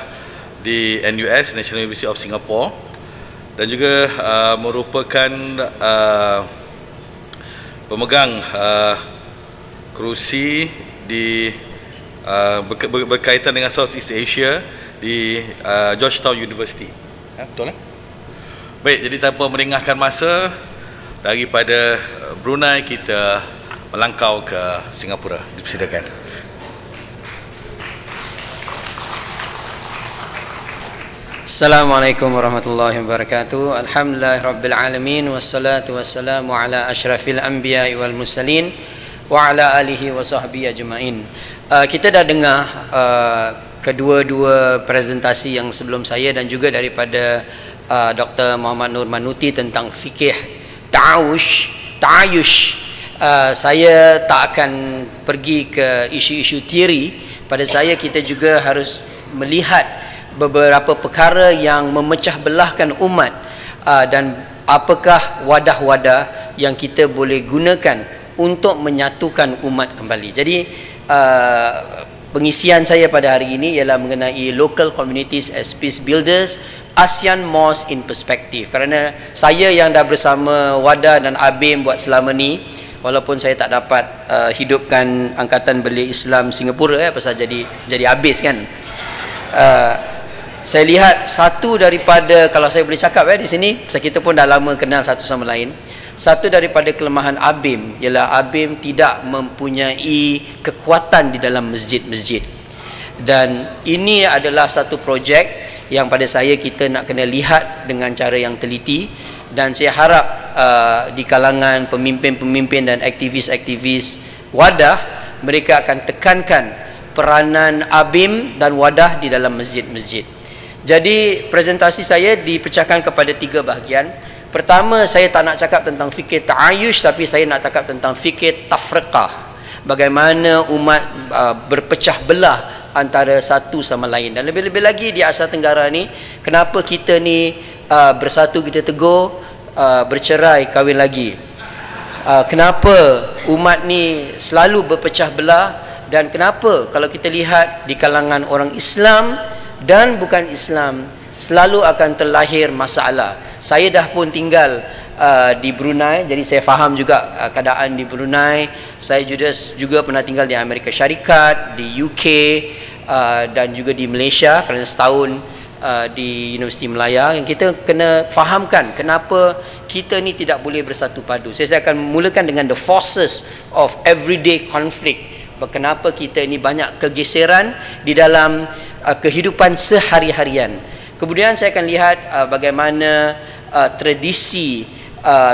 di NUS, National University of Singapore, dan juga merupakan pemegang kerusi di berkaitan dengan Southeast Asia di Georgetown University. Betul lah? Baik, jadi tanpa meringahkan masa, daripada Brunei kita melangkau ke Singapura. Dipersilakan. Assalamualaikum warahmatullahi wabarakatuh. Alhamdulillah rabbil alamin, wassalatu wassalamu ala asyrafil anbiya wal mursalin wa ala alihi wa sahbihi ajma'in. Kita dah dengar kedua-dua presentasi yang sebelum saya dan juga daripada Dr. Muhammad Nur Manuti tentang fikih ta'ayush. Saya tak akan pergi ke isu-isu teori. Pada saya, kita juga harus melihat beberapa perkara yang memecah belahkan umat dan apakah wadah-wadah yang kita boleh gunakan untuk menyatukan umat kembali. Jadi pengisian saya pada hari ini ialah mengenai local communities as peace builders, ASEAN Mosque in Perspective. Kerana saya yang dah bersama WADA dan ABIM buat selama ni, walaupun saya tak dapat hidupkan Angkatan Belia Islam Singapura pasal jadi habis kan. Saya lihat satu daripada, kalau saya boleh cakap di sini, kita pun dah lama kenal satu sama lain. Satu daripada kelemahan ABIM ialah ABIM tidak mempunyai kekuatan di dalam masjid-masjid. Dan ini adalah satu projek yang pada saya kita nak kena lihat dengan cara yang teliti, dan saya harap di kalangan pemimpin-pemimpin dan aktivis-aktivis WADA, mereka akan tekankan peranan ABIM dan WADA di dalam masjid-masjid. Jadi presentasi saya dipecahkan kepada 3 bahagian. Pertama, saya tak nak cakap tentang fikir ta'ayush, tapi saya nak cakap tentang fikir tafriqah. Bagaimana umat berpecah belah antara satu sama lain. Dan lebih-lebih lagi di Asia Tenggara ni, kenapa kita ni bersatu kita tegur, bercerai kahwin lagi. Kenapa umat ni selalu berpecah belah, dan kenapa kalau kita lihat di kalangan orang Islam dan bukan Islam selalu akan terlahir masalah. Saya dah pun tinggal di Brunei, jadi saya faham juga keadaan di Brunei. Saya juga pernah tinggal di Amerika Syarikat, di UK dan juga di Malaysia kerana setahun di Universiti Melaya. Yang kita kena fahamkan kenapa kita ni tidak boleh bersatu padu. Saya akan mulakan dengan the forces of everyday conflict. Kenapa kita ini banyak kegeseran di dalam kehidupan sehari-harian. Kemudian saya akan lihat bagaimana tradisi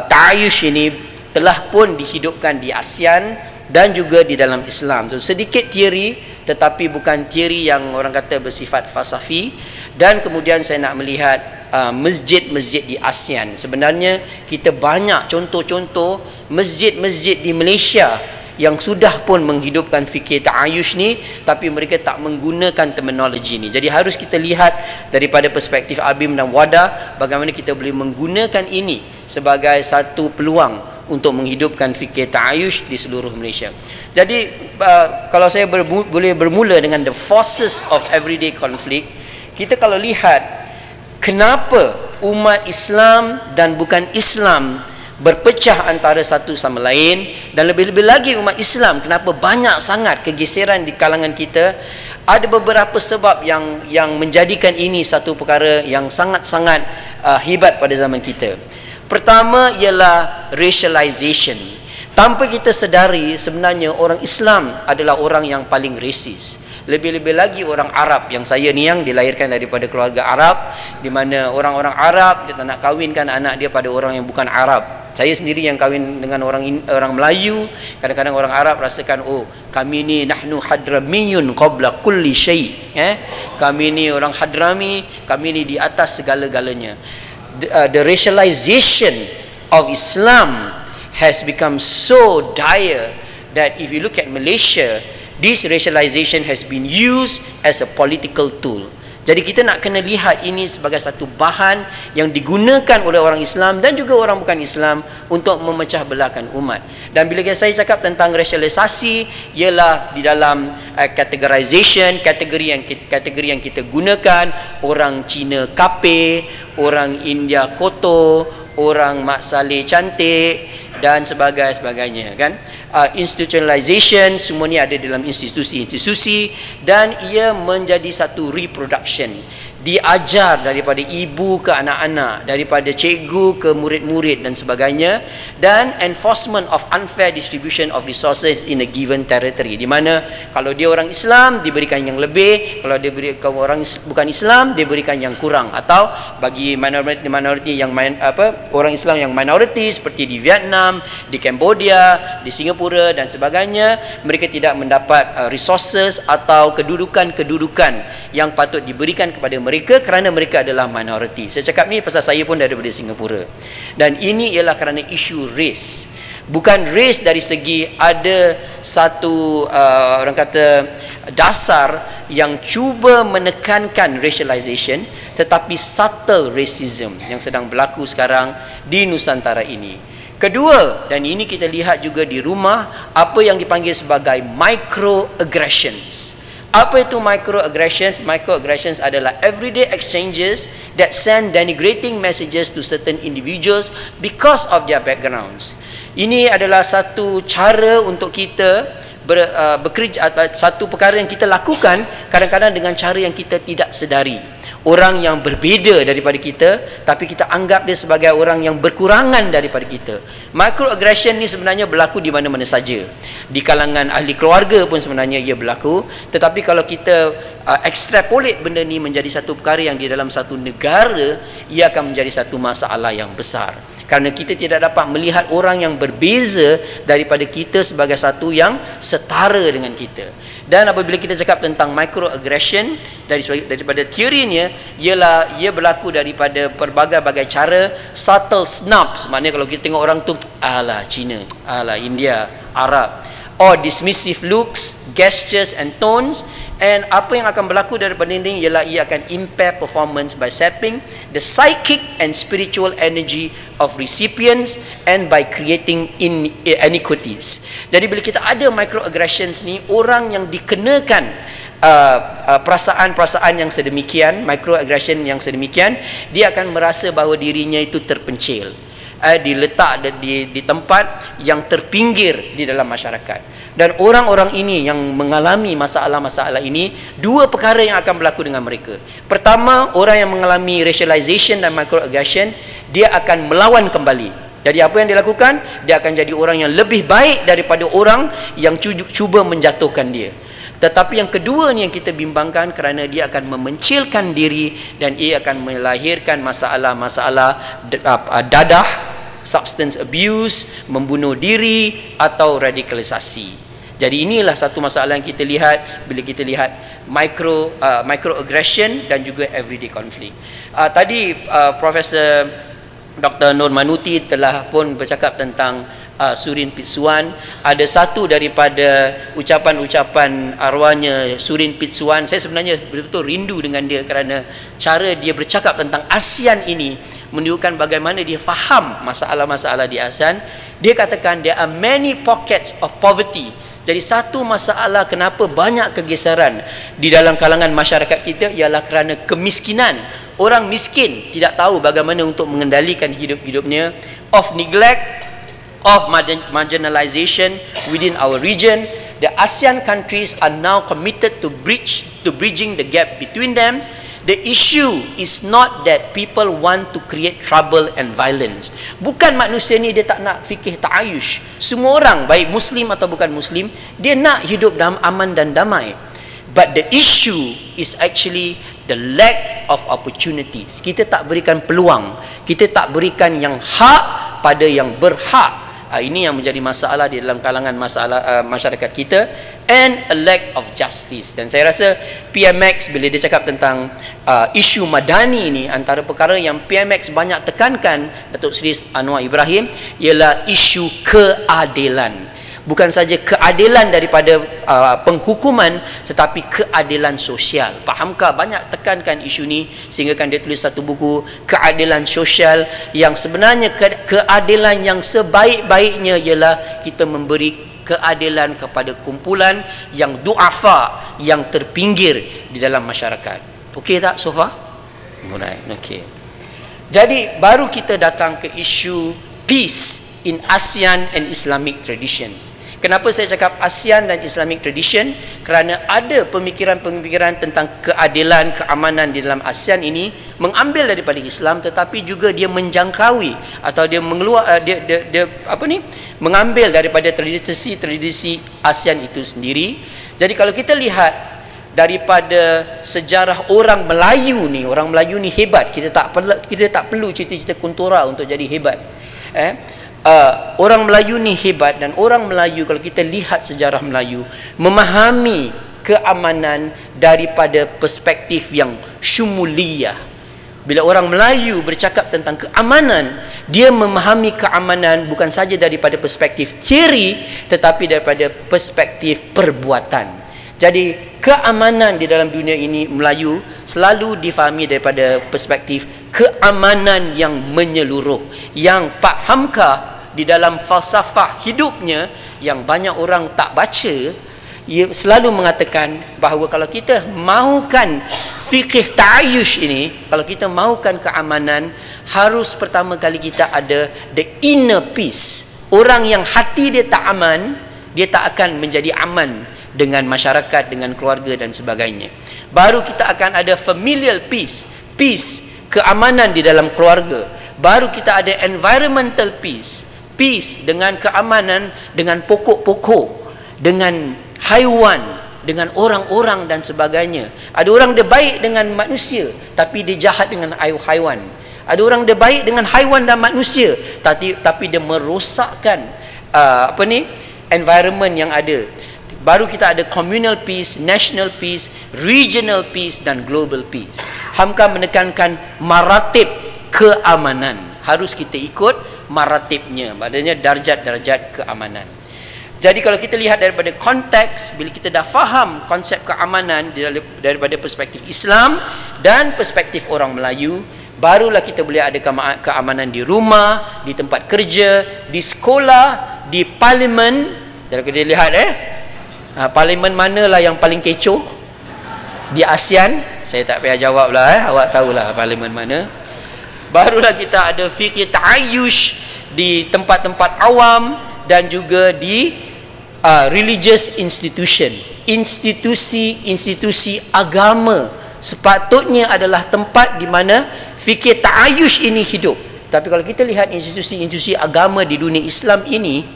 ta'ayush ini telah pun dihidupkan di ASEAN dan juga di dalam Islam. So, sedikit teori, tetapi bukan teori yang orang kata bersifat falsafi. Dan kemudian saya nak melihat masjid-masjid di ASEAN. Sebenarnya kita banyak contoh-contoh masjid-masjid di Malaysia yang sudah pun menghidupkan fikir ta'ayush ni, tapi mereka tak menggunakan terminologi ni. Jadi harus kita lihat daripada perspektif ABIM dan WADA, bagaimana kita boleh menggunakan ini sebagai satu peluang untuk menghidupkan fikir ta'ayush di seluruh Malaysia. Jadi kalau saya boleh bermula dengan the forces of everyday conflict, kita kalau lihat kenapa umat Islam dan bukan Islam berpecah antara satu sama lain, dan lebih-lebih lagi umat Islam kenapa banyak sangat kegeseran di kalangan kita, ada beberapa sebab yang menjadikan ini satu perkara yang sangat-sangat hebat pada zaman kita. Pertama ialah racialization. Tanpa kita sedari, sebenarnya orang Islam adalah orang yang paling rasis. Lebih-lebih lagi orang Arab, yang saya ni yang dilahirkan daripada keluarga Arab, di mana orang-orang Arab dia tak nak kahwinkan anak dia pada orang yang bukan Arab. Saya sendiri yang kahwin dengan orang Melayu, kadang-kadang orang Arab rasakan, oh kami ni nahnu hadramiyun qabla kulli syai', kami ni orang Hadrami, kami ni di atas segala-galanya. The racialization of Islam has become so dire that if you look at Malaysia, this racialization has been used as a political tool. Jadi kita nak kena lihat ini sebagai satu bahan yang digunakan oleh orang Islam dan juga orang bukan Islam untuk memecah belahkan umat. Dan bila saya cakap tentang racialisasi, ialah di dalam categorization, kategori yang kita gunakan, orang Cina kape, orang India kotor, orang Mak Saleh cantik dan sebagainya, kan? Institutionalization, semua ni ada dalam institusi-institusi, dan ia menjadi satu reproduction, diajar daripada ibu ke anak-anak, daripada cikgu ke murid-murid dan sebagainya, dan enforcement of unfair distribution of resources in a given territory, di mana kalau dia orang Islam diberikan yang lebih, kalau dia berikan orang bukan Islam diberikan yang kurang, atau bagi minoriti yang orang Islam yang minoriti seperti di Vietnam, di Cambodia, di Singapura dan sebagainya, mereka tidak mendapat resources atau kedudukan yang patut diberikan kepada mereka kerana mereka adalah minoriti. Saya cakap ni pasal saya pun daripada Singapura. Dan ini ialah kerana isu race. Bukan race dari segi ada satu orang kata dasar yang cuba menekankan racialization, tetapi subtle racism yang sedang berlaku sekarang di Nusantara ini. Kedua, dan ini kita lihat juga di rumah, apa yang dipanggil sebagai microaggressions. Apa itu microaggressions? Microaggressions adalah everyday exchanges that send denigrating messages to certain individuals because of their backgrounds. Ini adalah satu cara untuk kita bekerja, satu perkara yang kita lakukan kadang-kadang dengan cara yang kita tidak sedari. Orang yang berbeza daripada kita, tapi kita anggap dia sebagai orang yang berkurangan daripada kita. Microaggression ni sebenarnya berlaku di mana-mana saja. Di kalangan ahli keluarga pun sebenarnya ia berlaku. Tetapi kalau kita extrapolate benda ni menjadi satu perkara yang di dalam satu negara, ia akan menjadi satu masalah yang besar. Kerana kita tidak dapat melihat orang yang berbeza daripada kita sebagai satu yang setara dengan kita. Dan apabila kita cakap tentang microaggression, daripada teorinya, ialah ia berlaku daripada pelbagai-bagai cara. Subtle snubs, maknanya kalau kita tengok orang tu, alah Cina, alah India, Arab, or dismissive looks, gestures and tones. And apa yang akan berlaku daripada ini ialah ia akan impair performance by sapping the psychic and spiritual energy of recipients and by creating iniquities. Jadi bila kita ada microaggressions ni, orang yang dikenakan perasaan-perasaan yang sedemikian, microaggression yang sedemikian, dia akan merasa bahawa dirinya itu terpencil, diletak di tempat yang terpinggir di dalam masyarakat. Dan orang-orang ini yang mengalami masalah-masalah ini, dua perkara yang akan berlaku dengan mereka. Pertama, orang yang mengalami racialization dan microaggression, dia akan melawan kembali. Jadi apa yang dilakukan? Dia akan jadi orang yang lebih baik daripada orang yang cuba menjatuhkan dia. Tetapi yang kedua ni yang kita bimbangkan, kerana dia akan memencilkan diri dan ia akan melahirkan masalah-masalah dadah, substance abuse, membunuh diri atau radikalisasi. Jadi inilah satu masalah yang kita lihat bila kita lihat microaggression dan juga everyday conflict. Tadi Profesor Dr. Nur Manuti telah pun bercakap tentang Surin Pitsuwan. Ada satu daripada ucapan-ucapan arwahnya Surin Pitsuwan, saya sebenarnya betul-betul rindu dengan dia kerana cara dia bercakap tentang ASEAN ini menunjukkan bagaimana dia faham masalah-masalah di ASEAN. Dia katakan there are many pockets of poverty. Jadi satu masalah kenapa banyak kegeseran di dalam kalangan masyarakat kita ialah kerana kemiskinan. Orang miskin tidak tahu bagaimana untuk mengendalikan hidup-hidupnya, of neglect, of marginalization within our region. The ASEAN countries are now committed to bridging the gap between them. The issue is not that people want to create trouble and violence. Bukan manusia ni dia tak nak fikir ta'ayush. Semua orang, baik Muslim atau bukan Muslim, dia nak hidup dalam aman dan damai. But the issue is actually the lack of opportunities. Kita tak berikan peluang. Kita tak berikan yang hak pada yang berhak. Ini yang menjadi masalah di dalam kalangan masyarakat kita, and a lack of justice. Dan saya rasa PMX bila dia cakap tentang isu madani ini, antara perkara yang PMX banyak tekankan, Datuk Seri Anwar Ibrahim, ialah isu keadilan. Bukan saja keadilan daripada penghukuman, tetapi keadilan sosial. Pak Hamka banyak tekankan isu ni sehingga kan dia tulis satu buku Keadilan Sosial, yang sebenarnya keadilan yang sebaik-baiknya ialah kita memberi keadilan kepada kumpulan yang duafa, yang terpinggir di dalam masyarakat. Okey tak so far? Alright, okey. Jadi baru kita datang ke isu peace in ASEAN and Islamic traditions. Kenapa saya cakap ASEAN dan Islamic tradition? Kerana ada pemikiran-pemikiran tentang keadilan, keamanan di dalam ASEAN ini mengambil daripada Islam, tetapi juga dia menjangkaui atau dia mengambil daripada tradisi ASEAN itu sendiri. Jadi kalau kita lihat daripada sejarah orang Melayu ni hebat. Kita tak perlu cerita-cerita kuntura untuk jadi hebat. Orang Melayu ni hebat, dan orang Melayu kalau kita lihat sejarah Melayu memahami keamanan daripada perspektif yang syumuliyah. Bila orang Melayu bercakap tentang keamanan, dia memahami keamanan bukan saja daripada perspektif teori, tetapi daripada perspektif perbuatan. Jadi keamanan di dalam dunia ini Melayu selalu difahami daripada perspektif keamanan yang menyeluruh, yang Pak Hamka di dalam falsafah hidupnya yang banyak orang tak baca, ia selalu mengatakan bahawa kalau kita mahukan fikih ta'ayush ini, kalau kita mahukan keamanan, harus pertama kali kita ada the inner peace. Orang yang hati dia tak aman, dia tak akan menjadi aman dengan masyarakat, dengan keluarga dan sebagainya. Baru kita akan ada familial peace, keamanan di dalam keluarga. Baru kita ada environmental peace dengan keamanan, dengan pokok-pokok, dengan haiwan, dengan orang-orang dan sebagainya. Ada orang dia baik dengan manusia, tapi dia jahat dengan haiwan. Ada orang dia baik dengan haiwan dan manusia, tapi dia merosakkan environment yang ada. Baru kita ada communal peace, national peace, regional peace dan global peace. Hamka menekankan maratib keamanan. Harus kita ikut maratibnya, maknanya darjat-darjat keamanan. Jadi kalau kita lihat daripada konteks, bila kita dah faham konsep keamanan daripada perspektif Islam dan perspektif orang Melayu, barulah kita boleh ada keamanan di rumah, di tempat kerja, di sekolah, di parlimen. Jadi kita lihat parlimen manalah yang paling kecoh di ASEAN? Saya tak payah jawab lah, awak tahulah parlimen mana. Barulah kita ada fikir ta'ayush di tempat-tempat awam dan juga di religious institution. Institusi agama sepatutnya adalah tempat di mana fikir ta'ayush ini hidup. Tapi kalau kita lihat institusi agama di dunia Islam ini,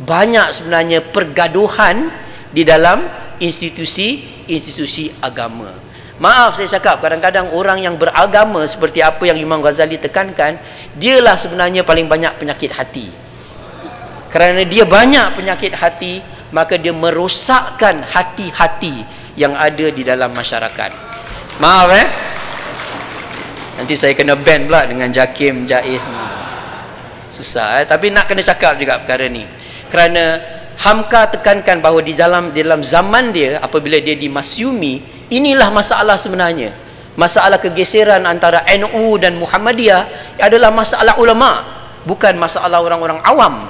banyak sebenarnya pergaduhan di dalam institusi agama. Maaf saya cakap, kadang-kadang orang yang beragama seperti apa yang Imam Ghazali tekankan, dialah sebenarnya paling banyak penyakit hati. Kerana dia banyak penyakit hati, maka dia merosakkan hati-hati yang ada di dalam masyarakat. Maaf nanti saya kena ban pula dengan Jakim, Jaiz semua. Susah tapi nak kena cakap juga perkara ni. Kerana Hamka tekankan bahawa di dalam zaman dia, apabila dia dimasyumi, inilah masalah sebenarnya. Masalah kegeseran antara NU dan Muhammadiyah adalah masalah ulama, bukan masalah orang-orang awam.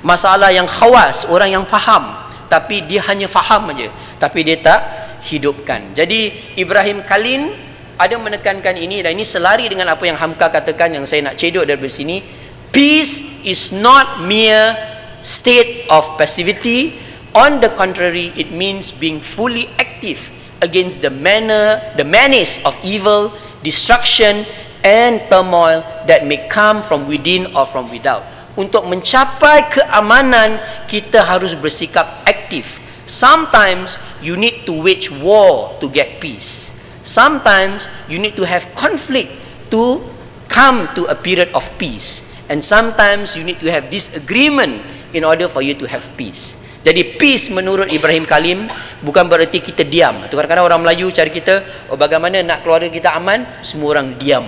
Masalah yang khawas, orang yang faham, tapi dia hanya faham aja, tapi dia tak hidupkan. Jadi Ibrahim Khalil ada menekankan ini, dan ini selari dengan apa yang Hamka katakan, yang saya nak cedok dari sini. Peace is not mere state of passivity. On the contrary, it means being fully active against the menace of evil, destruction and turmoil that may come from within or from without. Untuk mencapai keamanan, kita harus bersikap aktif. Sometimes you need to wage war to get peace. Sometimes you need to have conflict to come to a period of peace. And sometimes you need to have disagreement in order for you to have peace. Jadi peace menurut Ibrahim Khalil bukan bererti kita diam. Kadang-kadang orang Melayu cari kita, bagaimana nak keluarga kita aman? Semua orang diam,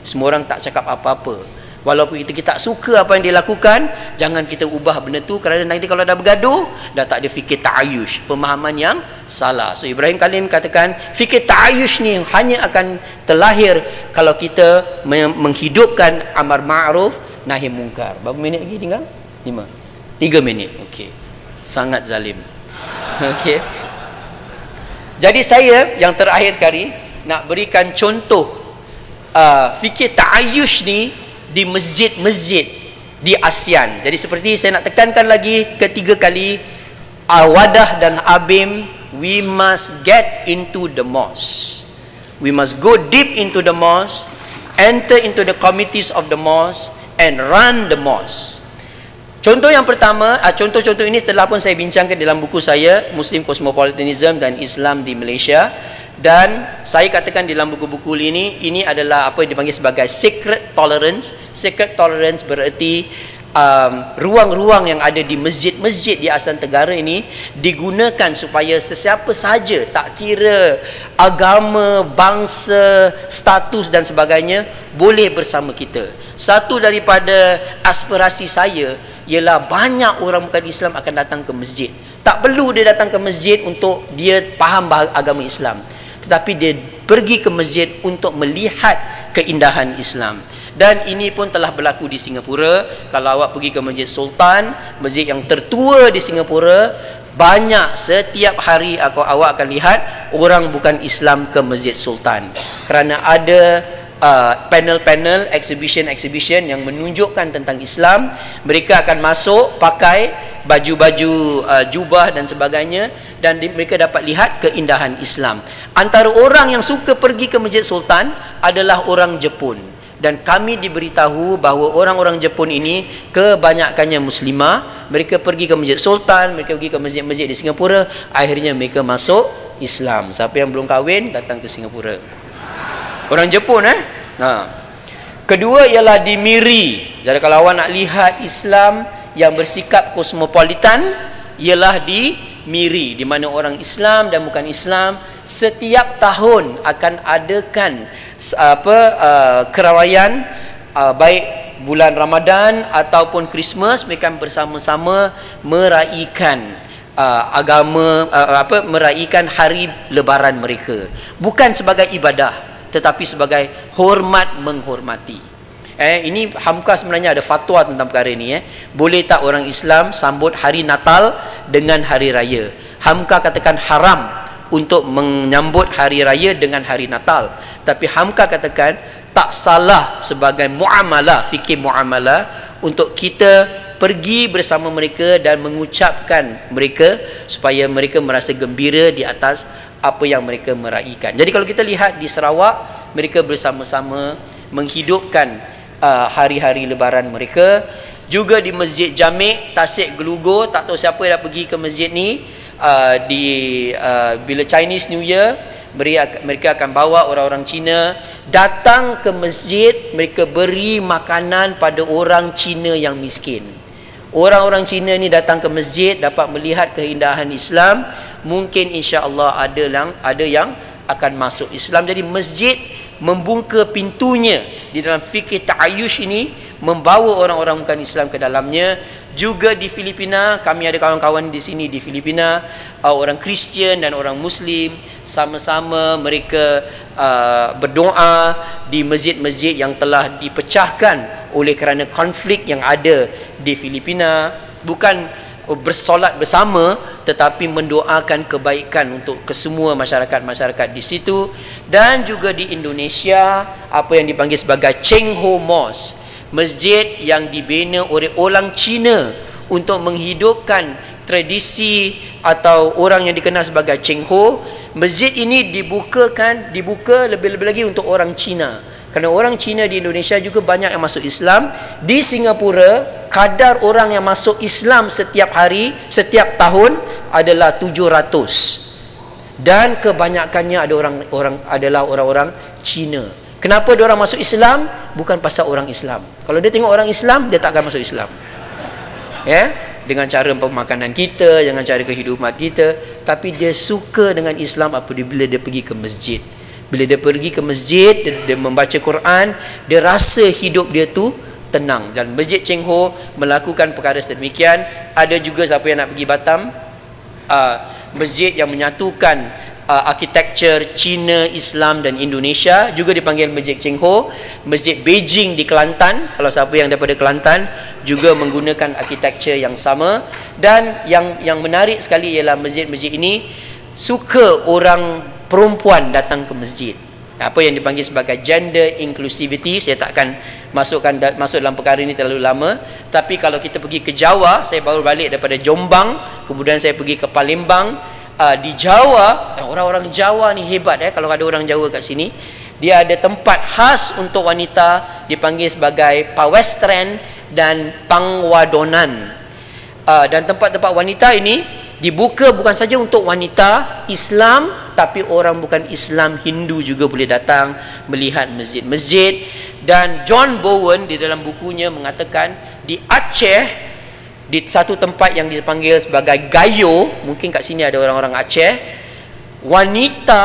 semua orang tak cakap apa-apa. Walaupun kita tak suka apa yang dia lakukan, jangan kita ubah benda tu, kerana nanti kalau dah bergaduh, dah tak ada fikir ta'ayush, pemahaman yang salah. So Ibrahim Khalil katakan fikir ta'ayush ni hanya akan terlahir kalau kita menghidupkan amar ma'ruf nahi mungkar. Berapa minit lagi tinggal? 3 minit. Okey. Sangat zalim. Okey. Jadi saya yang terakhir sekali nak berikan contoh fikir ta'ayush ni di masjid-masjid di ASEAN. Jadi seperti saya nak tekankan lagi ketiga kali, Wadah dan ABIM, we must get into the mosque. We must go deep into the mosque, enter into the committees of the mosque and run the mosque. Contoh yang pertama, contoh-contoh ini telah pun saya bincangkan dalam buku saya, Muslim Cosmopolitanism dan Islam di Malaysia. Dan saya katakan dalam buku-buku ini adalah apa yang dipanggil sebagai sacred tolerance. Sacred tolerance bererti ruang-ruang yang ada di masjid-masjid di ASEAN Tenggara ini digunakan supaya sesiapa sahaja, tak kira agama, bangsa, status dan sebagainya, boleh bersama kita. Satu daripada aspirasi saya ialah banyak orang bukan Islam akan datang ke masjid. Tak perlu dia datang ke masjid untuk dia faham agama Islam, tetapi dia pergi ke masjid untuk melihat keindahan Islam. Dan ini pun telah berlaku di Singapura. Kalau awak pergi ke Masjid Sultan, masjid yang tertua di Singapura, banyak setiap hari awak akan lihat orang bukan Islam ke Masjid Sultan, kerana ada panel-panel, exhibition yang menunjukkan tentang Islam. Mereka akan masuk pakai baju-baju jubah dan sebagainya, dan mereka dapat lihat keindahan Islam. Antara orang yang suka pergi ke Masjid Sultan adalah orang Jepun, dan kami diberitahu bahawa orang-orang Jepun ini kebanyakannya muslimah. Mereka pergi ke Masjid Sultan, mereka pergi ke masjid-masjid di Singapura, akhirnya mereka masuk Islam. Siapa yang belum kahwin datang ke Singapura. Orang Jepun Kedua ialah di Miri. Jadi kalau awak nak lihat Islam yang bersikap kosmopolitan, ialah di Miri, di mana orang Islam dan bukan Islam setiap tahun akan adakan kerawaian, baik bulan Ramadan ataupun Christmas. Mereka bersama-sama meraihkan meraihkan hari lebaran mereka, bukan sebagai ibadah tetapi sebagai hormat menghormati. Ini Hamka sebenarnya ada fatwa tentang perkara ini. Boleh tak orang Islam sambut hari Natal dengan hari raya? Hamka katakan haram untuk menyambut hari raya dengan hari Natal, tapi Hamka katakan tak salah sebagai muamalah, fikir muamalah, untuk kita pergi bersama mereka dan mengucapkan mereka supaya mereka merasa gembira di atas apa yang mereka meraihkan. Jadi kalau kita lihat di Sarawak, mereka bersama-sama menghidupkan hari-hari lebaran mereka. Juga di Masjid Jamik Tasik Gelugur, tak tahu siapa yang dah pergi ke masjid ni, bila Chinese New Year, mereka akan bawa orang-orang Cina datang ke masjid. Mereka beri makanan pada orang Cina yang miskin. orang-orang Cina ni datang ke masjid, dapat melihat keindahan Islam, mungkin insya-Allah ada yang akan masuk Islam. Jadi masjid membuka pintunya di dalam fikir ta'ayush ini, membawa orang-orang bukan Islam ke dalamnya. Juga di Filipina, kami ada kawan-kawan di sini di Filipina, orang Kristian dan orang Muslim, sama-sama mereka berdoa di masjid-masjid yang telah dipecahkan oleh kerana konflik yang ada di Filipina. Bukan bersolat bersama, tetapi mendoakan kebaikan untuk kesemua masyarakat-masyarakat di situ. Dan juga di Indonesia, apa yang dipanggil sebagai Cheng Ho Mosque, masjid yang dibina oleh orang Cina untuk menghidupkan tradisi atau orang yang dikenal sebagai Cheng Ho. Masjid ini dibuka lebih-lebih lagi untuk orang Cina, kerana orang Cina di Indonesia juga banyak yang masuk Islam. Di Singapura, kadar orang yang masuk Islam setiap hari, setiap tahun adalah 700, dan kebanyakannya adalah orang-orang Cina. Kenapa dia orang masuk Islam? Bukan pasal orang Islam. Kalau dia tengok orang Islam, dia tak akan masuk Islam. Ya, dengan cara pemakanan kita, dengan cara kehidupan kita, tapi dia suka dengan Islam apabila dia pergi ke masjid. Bila dia pergi ke masjid, dia membaca Quran, dia rasa hidup dia tu tenang. Dan Masjid Cheng Ho melakukan perkara sedemikian. Ada juga siapa yang nak pergi Batam, masjid yang menyatukan arkitektur Cina, Islam dan Indonesia, juga dipanggil Masjid Cheng Ho. Masjid Beijing di Kelantan, kalau siapa yang daripada Kelantan, juga menggunakan arkitektur yang sama. Dan yang menarik sekali ialah masjid-masjid ini suka orang perempuan datang ke masjid. Apa yang dipanggil sebagai gender inclusivity. Saya tak akan masuk dalam perkara ini terlalu lama. Tapi kalau kita pergi ke Jawa, saya baru balik daripada Jombang, kemudian saya pergi ke Palembang. Di Jawa, orang-orang Jawa ni hebat kalau ada orang Jawa kat sini. Dia ada tempat khas untuk wanita, dipanggil sebagai pawestren dan pangwadonan. Dan tempat-tempat wanita ini dibuka bukan saja untuk wanita Islam, tapi orang bukan Islam, Hindu juga boleh datang melihat masjid-masjid. Dan John Bowen di dalam bukunya mengatakan, di Aceh, di satu tempat yang dipanggil sebagai Gayo, mungkin kat sini ada orang-orang Aceh, wanita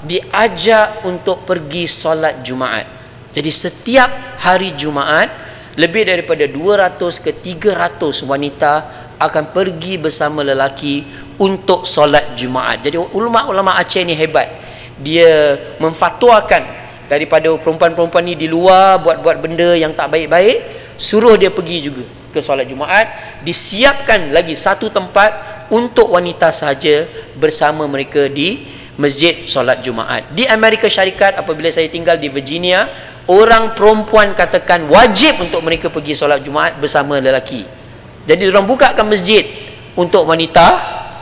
diajak untuk pergi solat Jumaat. Jadi setiap hari Jumaat, lebih daripada 200 ke 300 wanita akan pergi bersama lelaki untuk solat Jumaat. Jadi ulama-ulama Aceh ni hebat. Dia memfatwakan daripada perempuan-perempuan ni di luar buat-buat benda yang tak baik-baik, suruh dia pergi juga ke solat Jumaat. Disiapkan lagi satu tempat untuk wanita saja bersama mereka di masjid solat Jumaat. Di Amerika Syarikat, apabila saya tinggal di Virginia, orang perempuan katakan wajib untuk mereka pergi solat Jumaat bersama lelaki. Jadi orang bukakan masjid untuk wanita,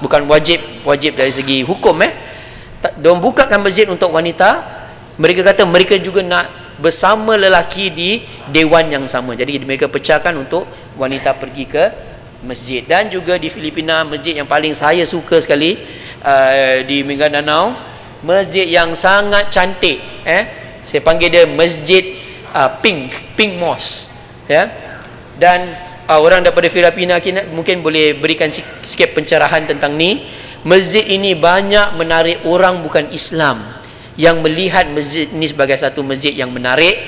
bukan wajib dari segi hukum. Diorang bukakan masjid untuk wanita. Mereka kata mereka juga nak bersama lelaki di dewan yang sama. Jadi mereka pecahkan untuk wanita pergi ke masjid. Dan juga di Filipina, masjid yang paling saya suka sekali di Mindanao, masjid yang sangat cantik. Saya panggil dia Masjid Pink Mosque. Dan orang daripada Filipina mungkin boleh berikan sikit pencerahan tentang ni. Masjid ini banyak menarik orang bukan Islam yang melihat masjid ini sebagai satu masjid yang menarik.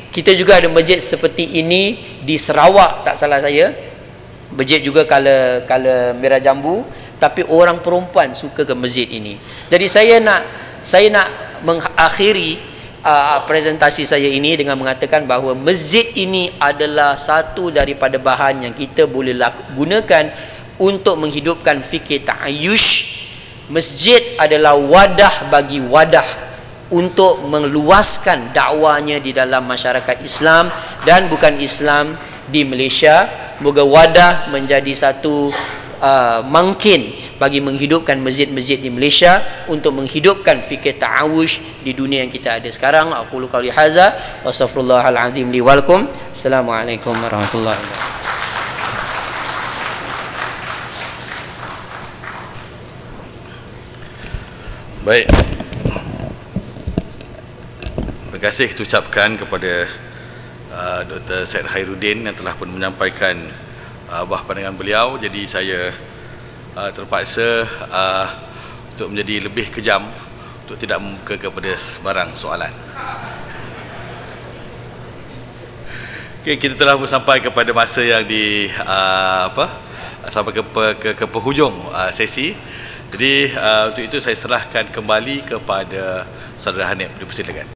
Kita juga ada masjid seperti ini di Sarawak, tak salah saya. Masjid juga kala Merah Jambu, tapi orang perempuan suka ke masjid ini. Jadi saya nak mengakhiri presentasi saya ini dengan mengatakan bahawa masjid ini adalah satu daripada bahan yang kita boleh gunakan untuk menghidupkan fikir ta'ayush. Masjid adalah wadah bagi wadah untuk meluaskan dakwanya di dalam masyarakat Islam dan bukan Islam di Malaysia. Moga wadah menjadi satu mungkin bagi menghidupkan masjid-masjid di Malaysia, untuk menghidupkan fikir ta'awush di dunia yang kita ada sekarang. Aqulu qawli hadza wa astaghfirullahal azim li wa lakum. Assalamualaikum warahmatullahi wabarakatuh. Baik. Terima kasih ucapkan kepada Dr. Syed Khairuddin yang telah pun menyampaikan buah pandangan beliau, jadi saya terpaksa untuk menjadi lebih kejam untuk tidak membuka kepada sebarang soalan. Okay, kita telah sampai kepada masa yang sampai ke penghujung sesi. Jadi untuk itu saya serahkan kembali kepada Saudara Hanif. Dipersilakan.